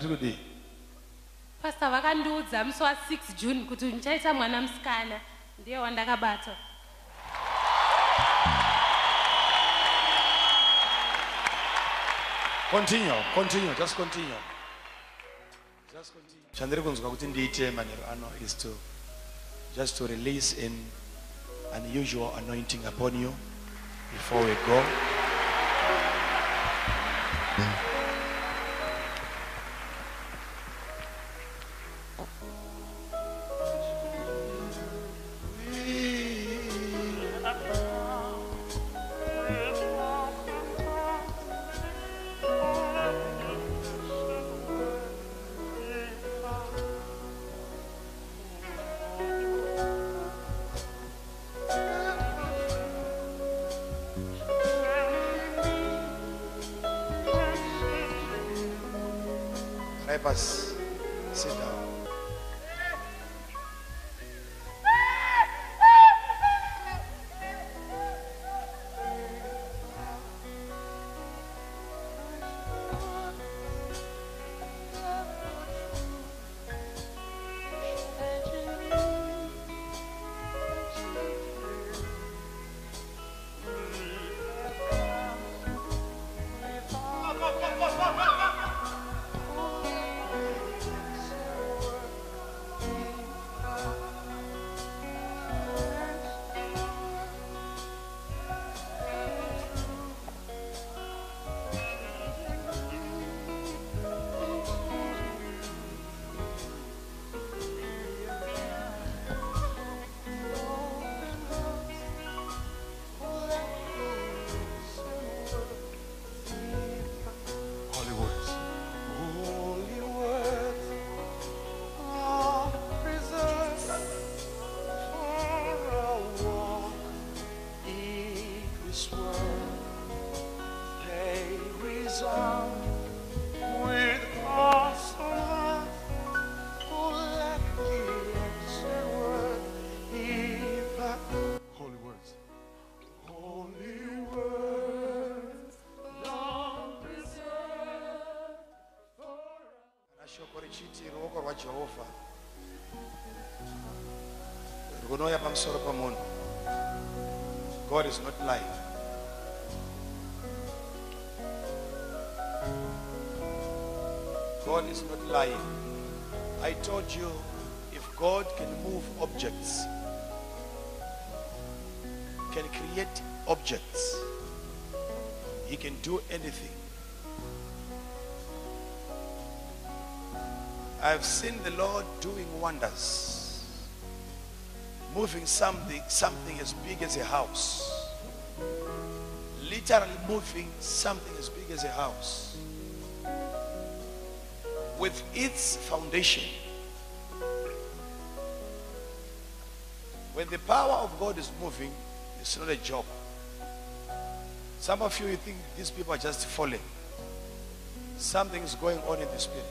Vatikudi. Pastor vakandiudza musi wa6 June kuti ndichaita mwana musikana ndiye wandakabata. Continue, just continue. Chandiri kunzwa kuti ndiite manero ano is to just to release an unusual anointing upon you before we go. Help us. Sit down. Jehovah runoya pamusoro pamunhu. God is not lying. God is not lying. I told you, if God can move objects, can create objects, He can do anything. I've seen the Lord doing wonders, moving something as big as a house, literally moving something as big as a house with its foundation. When the power of God is moving, it's not a job. Some of you think these people are just falling. Something is going on in the spirit.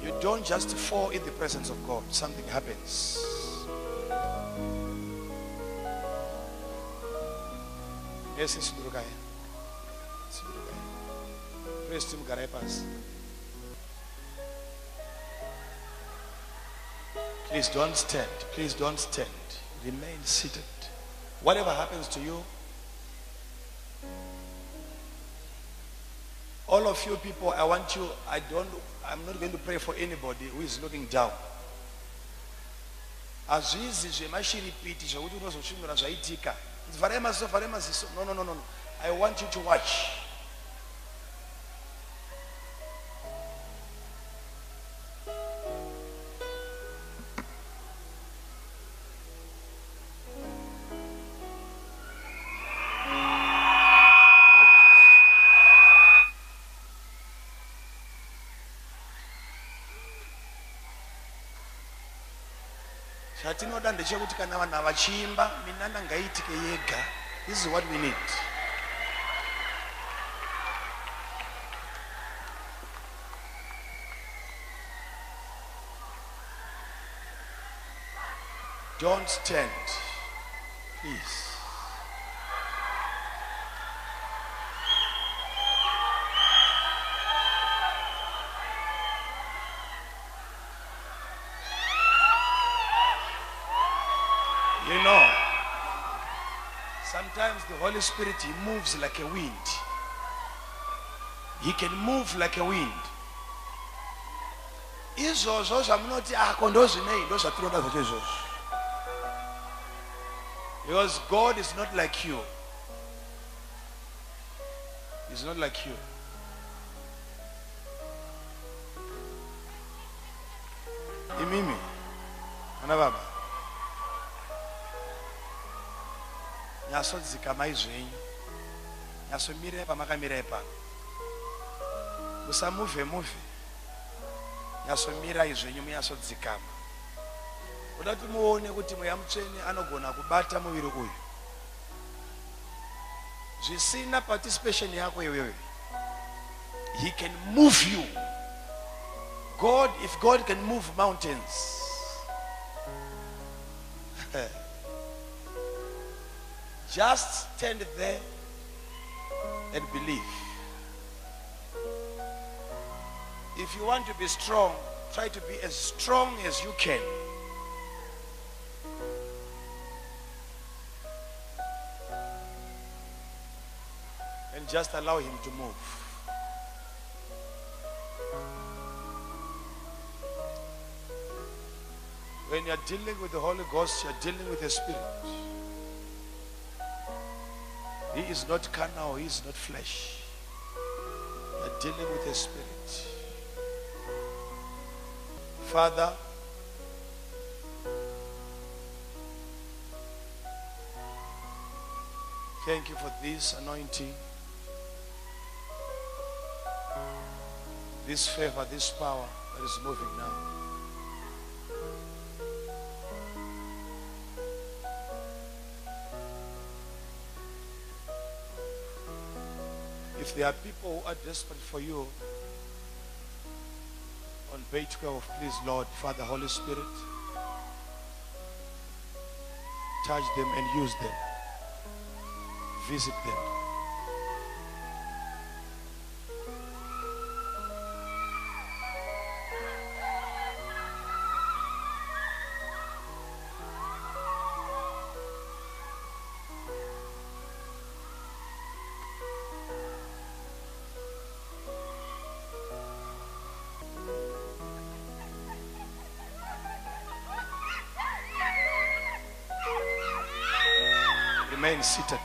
You don't just fall in the presence of God. Something happens. Yes, it's Durugaya. It's Durugaya. Praise Him, Garepas. Please don't stand. Please don't stand. Remain seated. Whatever happens to you, all of you people, I want you, I'm not going to pray for anybody who is looking down. Azvizi zvemashiripiti zvokuti unozosvinura zvaitika. No. I want you to watch. Chatinoda ndechekuti kana vanhu vachiimba minanda ngaitike yega. This is what we need. Don't stand, please. the Holy Spirit, he moves like a wind. He can move like a wind. Izvozvo zvamunoti kondozvinei ndozvatinoda zvacho izvozvo. Because God is not like you. He's not like you. Imimi, ana baba. Nyasodzika maizvenyu. Nyasomire pamakamira ipa. Musamuvhe. Nyasomira izvenyu munyasodzikama. Udati muone kuti mweya mutsvene anogona kubata muviri uyu. Zvisina participation yako iwewe. He can move you. God, if God can move mountains, just stand there and believe. If you want to be strong, try to be as strong as you can. And just allow him to move. When you're dealing with the Holy Ghost, you're dealing with the Spirit. He is not carnal, he is not flesh. You're dealing with the Spirit. Father, thank you for this anointing, this favor, this power that is moving now. If there are people who are desperate for you, on page 12, please, Lord, Father, Holy Spirit, touch them and use them. Visit them. Remain seated.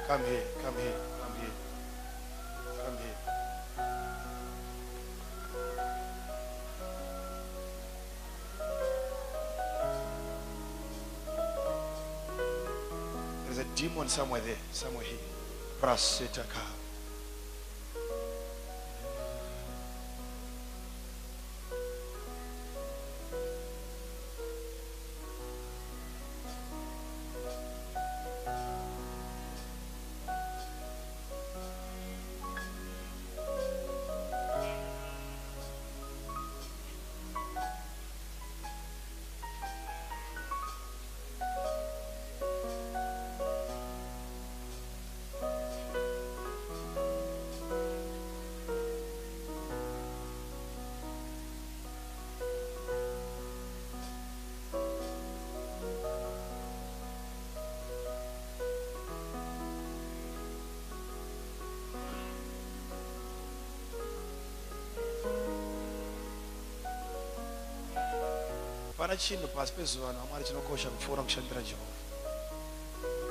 Come here. There's a demon somewhere there, somewhere here. Prasetaka.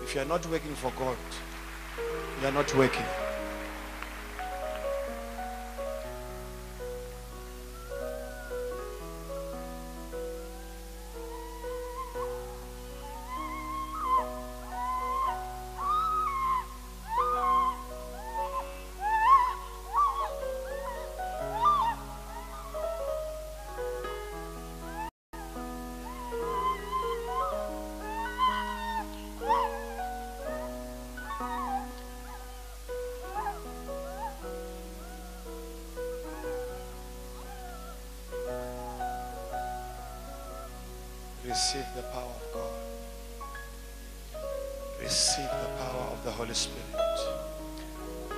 If you are not working for God, You are not working. Receive the power of God. Receive the power of the Holy Spirit.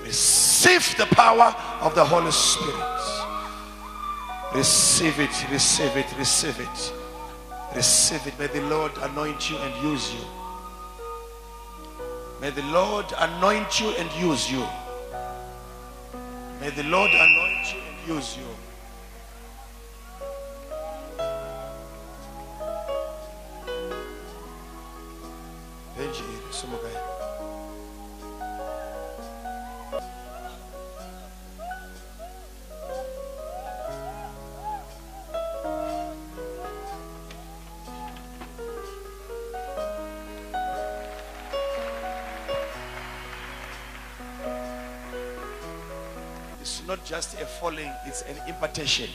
Receive the power of the Holy Spirit. Receive it, receive it, receive it. Receive it. May the Lord anoint you and use you. May the Lord anoint you and use you. May the Lord anoint you and use you. It's not just a falling, it's an impartation.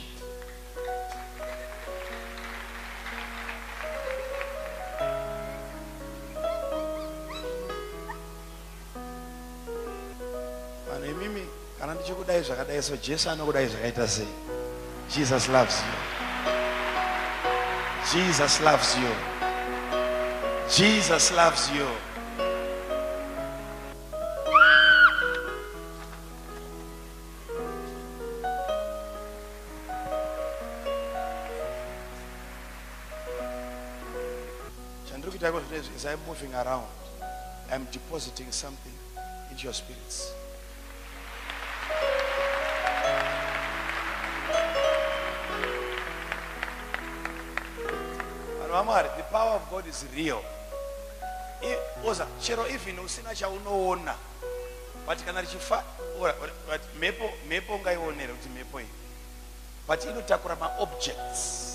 Jesus loves you. Jesus loves you. Jesus loves you. As I'm moving around, I'm depositing something into your spirits. The power of God is real. Even usina chaunoona, but kana richifa, but mepo ngaionera kuti mepo iyi, but inotakura ma objects.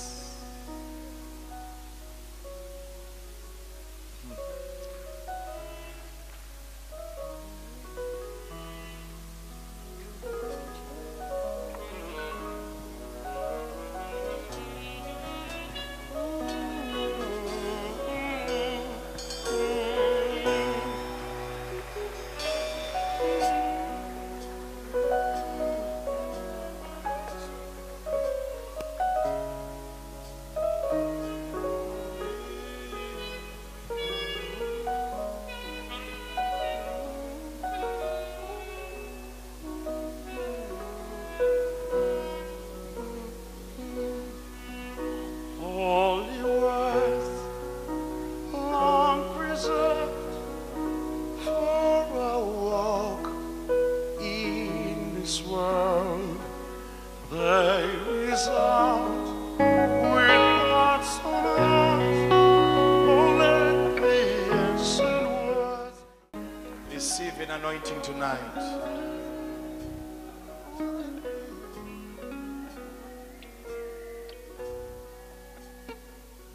Anointing tonight.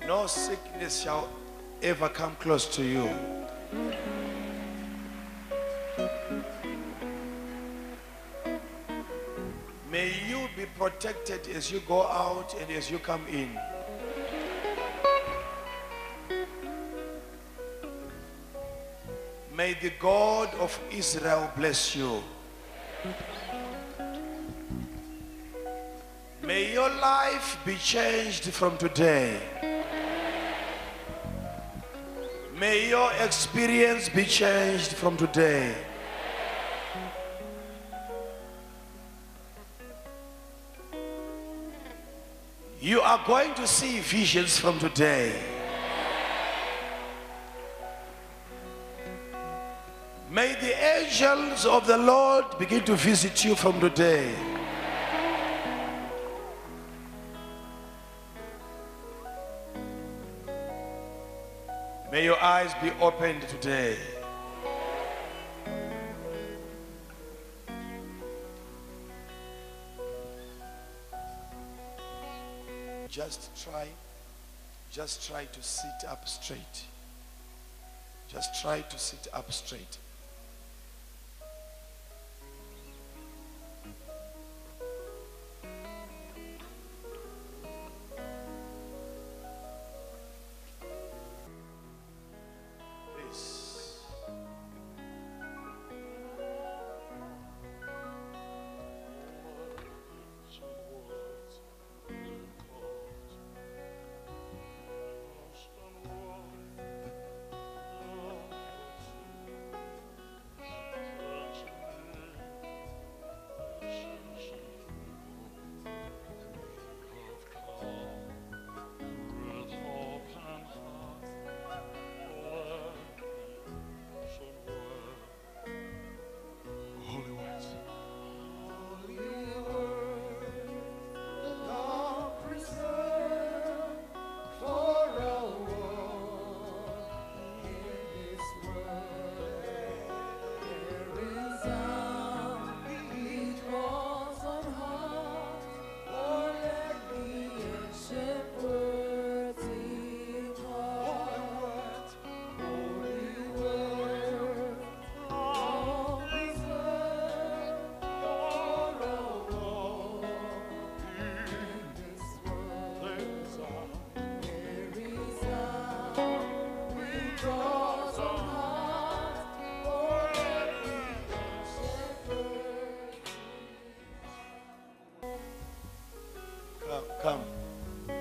No sickness shall ever come close to you. May you be protected as you go out and as you come in. May the God of Israel bless you. May your life be changed from today. May your experience be changed from today. You are going to see visions from today. May the angels of the Lord begin to visit you from today. May your eyes be opened today. just try to sit up straight. Just try to sit up straight.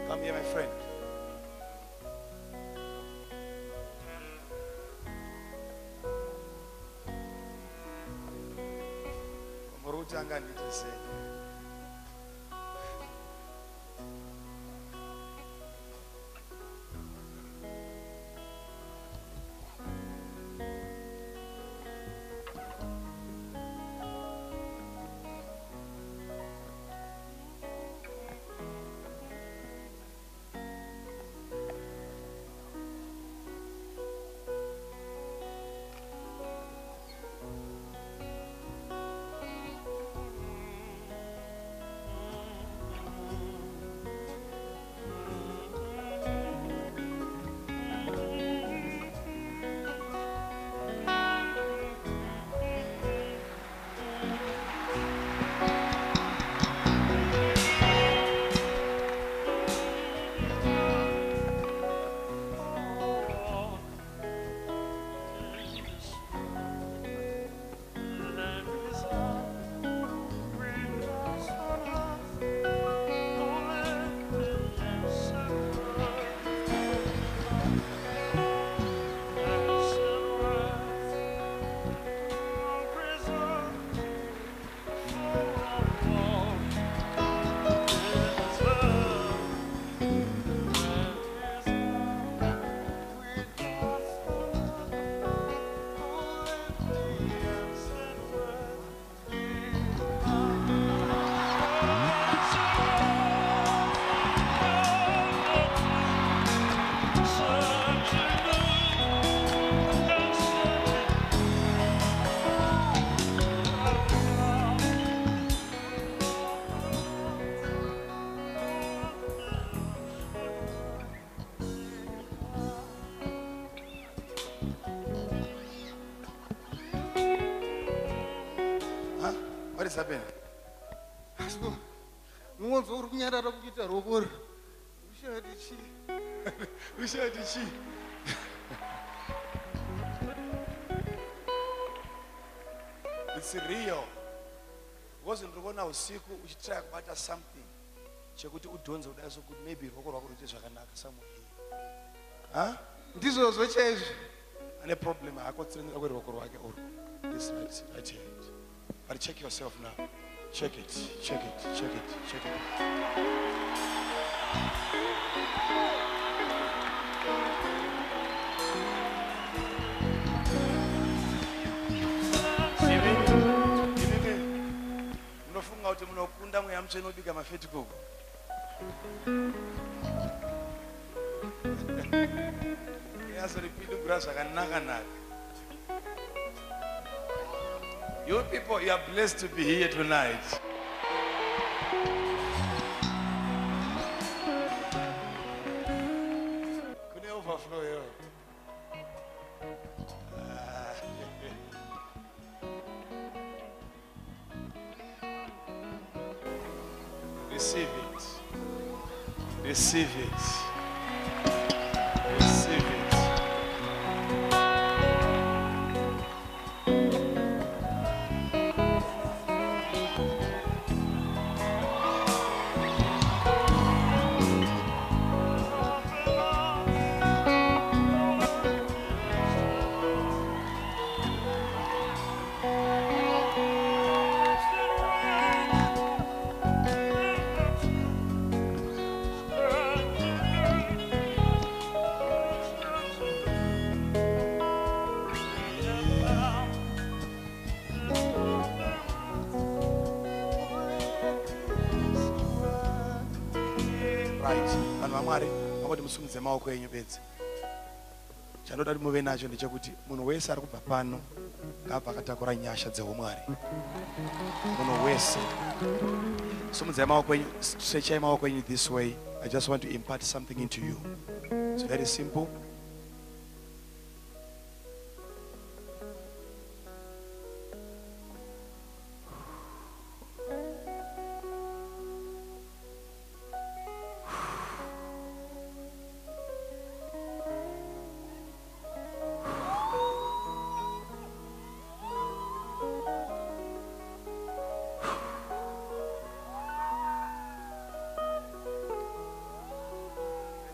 Come here, my friend. Morutanga nditise. What is happening? It's real. Wasn't Rogona usiku uchitry kubata something. Chekuti udonza udaso kuti maybe roko rwako ruite zvakanaka somewhere here. Huh? Ndizo zvochaizvo. Ane problem akotsenga kweri roko rwake or this right here. But check yourself now. Check it. Unofunga kuti munokunda mweya mutsvene ubika mafeti koko. Yazoripindu gura zvakanaka. You people, you are blessed to be here tonight. Receive it. Receive it. Receive it. Musimudze maoko enyu bedzi. Chandoda kuti muve nacho ndechekuti munhu wese ari kubva pano ngabva akatakura nyasha dzeumwari. Munhu wese. Simudzai maoko enyu, stretchai maoko enyu this way. I just want to impart something into you. It's very simple.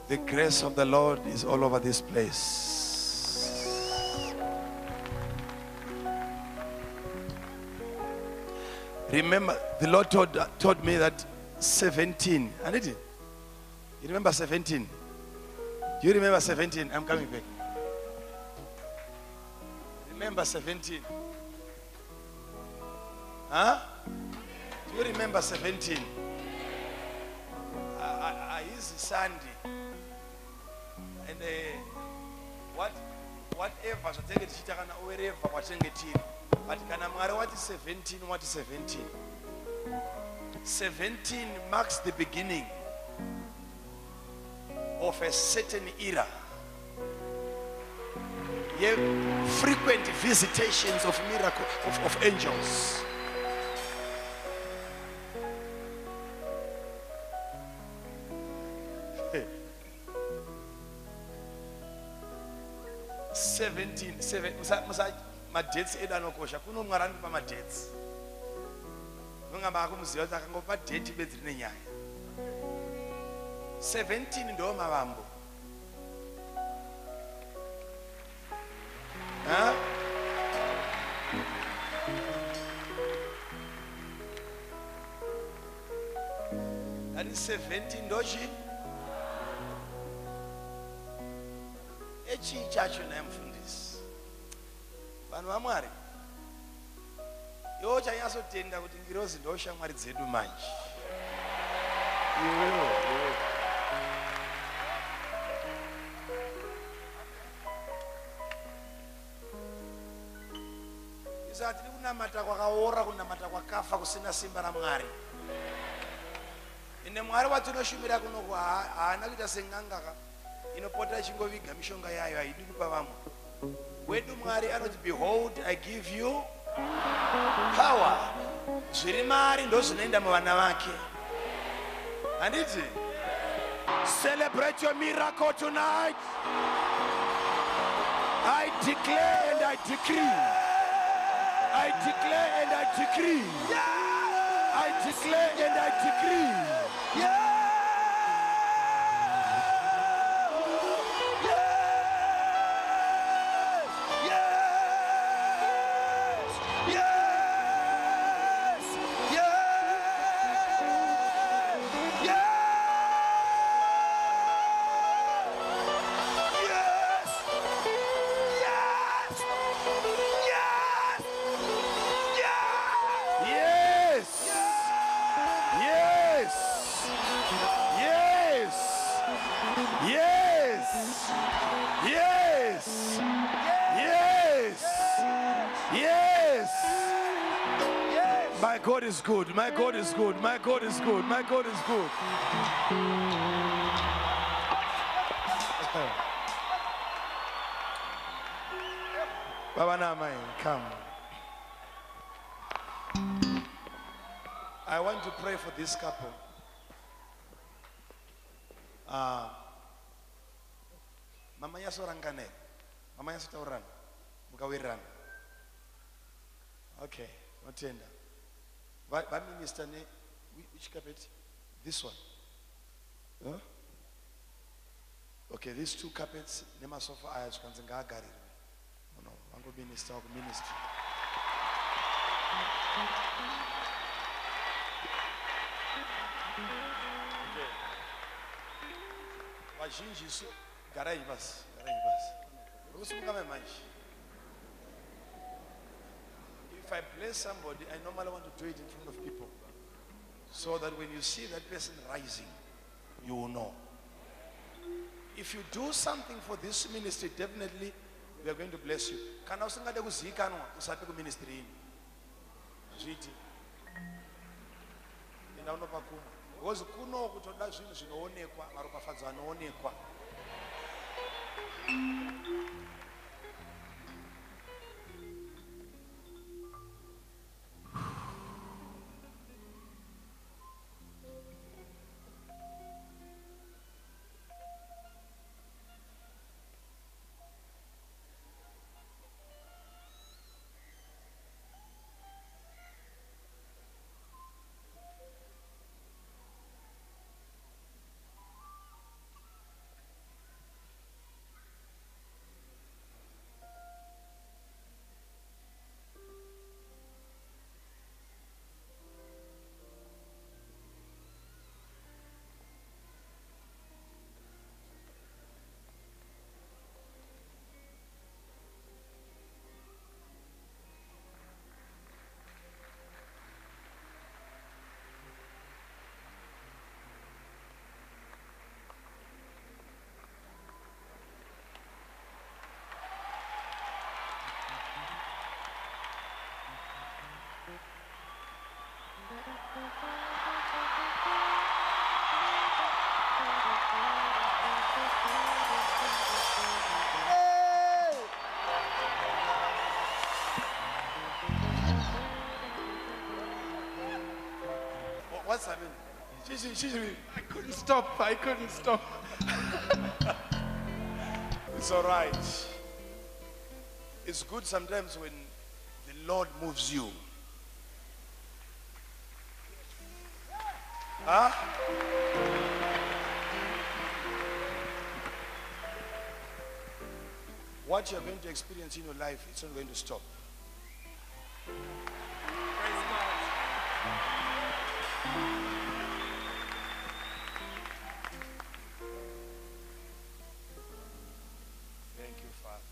The grace of the Lord is all over this place. Remember, the Lord told me that 17. And it, you remember 17? Do you remember 17? I'm coming back. Remember 17? Huh? Do you remember 17? Is Sunday. And whatever so take it kana wherever kwatengetini but kana mwari wati 17 what 17 marks the beginning of a certain era. Yeah, frequent visitations of miracle of angels. Dates edanokosha kuno mwarani pa dates. Ngamba akumuziva kuti akangopa date bedzi nenyaya. 17 ndo mavambo. Huh? That is 17 doji. Echi chacho na mfundisi. Vanhu vaMwari. Iwo chanyasotenda kuti ngirozi ndo shamwari dzedu manje. Iwewe. Isati kunamata kwakaora kunamata kwakafa kusina simba ra Mwari. Ine Mwari watinoshumira kuno kwa haana kuita sengangaka inopota ichingoviga mishonga yayo haidi kupa vamwe. Wedu Mwari anoti behold I give you power. Zviri mari ndo zvinoenda muvana vake. Handiti? Celebrate your miracle tonight. I declare and I decree. I declare and I decree. I declare and I decree. My God is good. My God is good. My God is good. My God is good. Baba Namai, come. I want to pray for this couple. Mama yasorangane. Mama yasotauran. Mukawiran. Okay, no tender. What minister ne? Which carpet? This one. Huh? Okay, these two carpets. Nema sofa ayas kanzenga gari. No, I'm going to minister of ministry. Okay. Vazhinji su garage bus. If I bless somebody, I normally want to do it in front of people, so that when you see that person rising, you will know. If you do something for this ministry, definitely we are going to bless you. Kana usingade kuzikanwa usape ku ministry ini. Zviti. Ina unopakuma. Because kuno kutoda zvinhu zvinoonekwa, maropafadzo anoonekwa. What's happening? I couldn't stop. I couldn't stop. It's all right. It's good sometimes when the Lord moves you. Huh? What you're going to experience in your life, it's not going to stop. Praise God. Thank you, Father.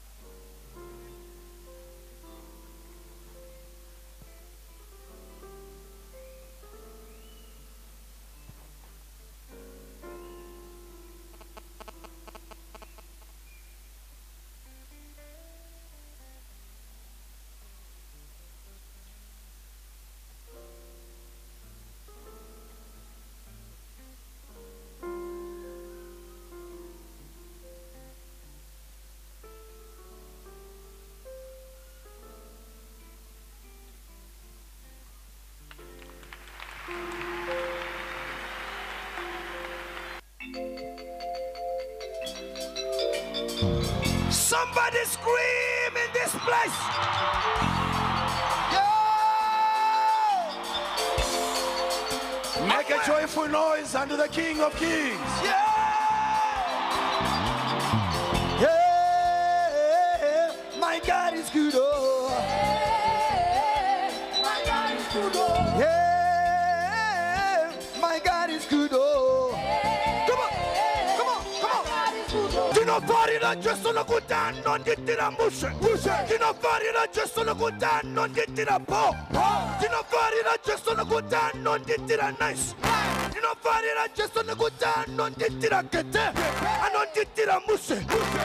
Somebody scream in this place. Make a joyful noise unto the King of Kings. My God is good. Oh. My God is good. Oh. Yeah, my God is good. Oh. Come on, come on, come on. Dino fare la gesto lo gudan non ti tira musce. Dino fare la gesto lo gudan non ti tira po. Dino fare la gesto lo gudan non ti tira nice. Dino fare la gesto lo gudan non ti tira kete. A non ti tira musce.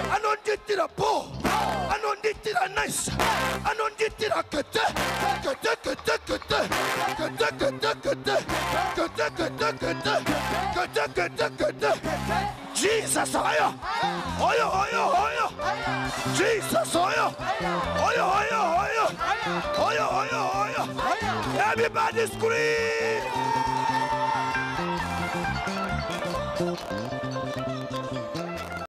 A non ti tira po. A non ti tira nice. A non ti tira kete. Kete kete kete. Kete kete kete. Kete kete kete. Kete kete kete. Jesus, oyo, oyo, oyo, oyo. Jesus, oyo, oyo, oyo, oyo, oyo, oyo, oyo. Everybody scream.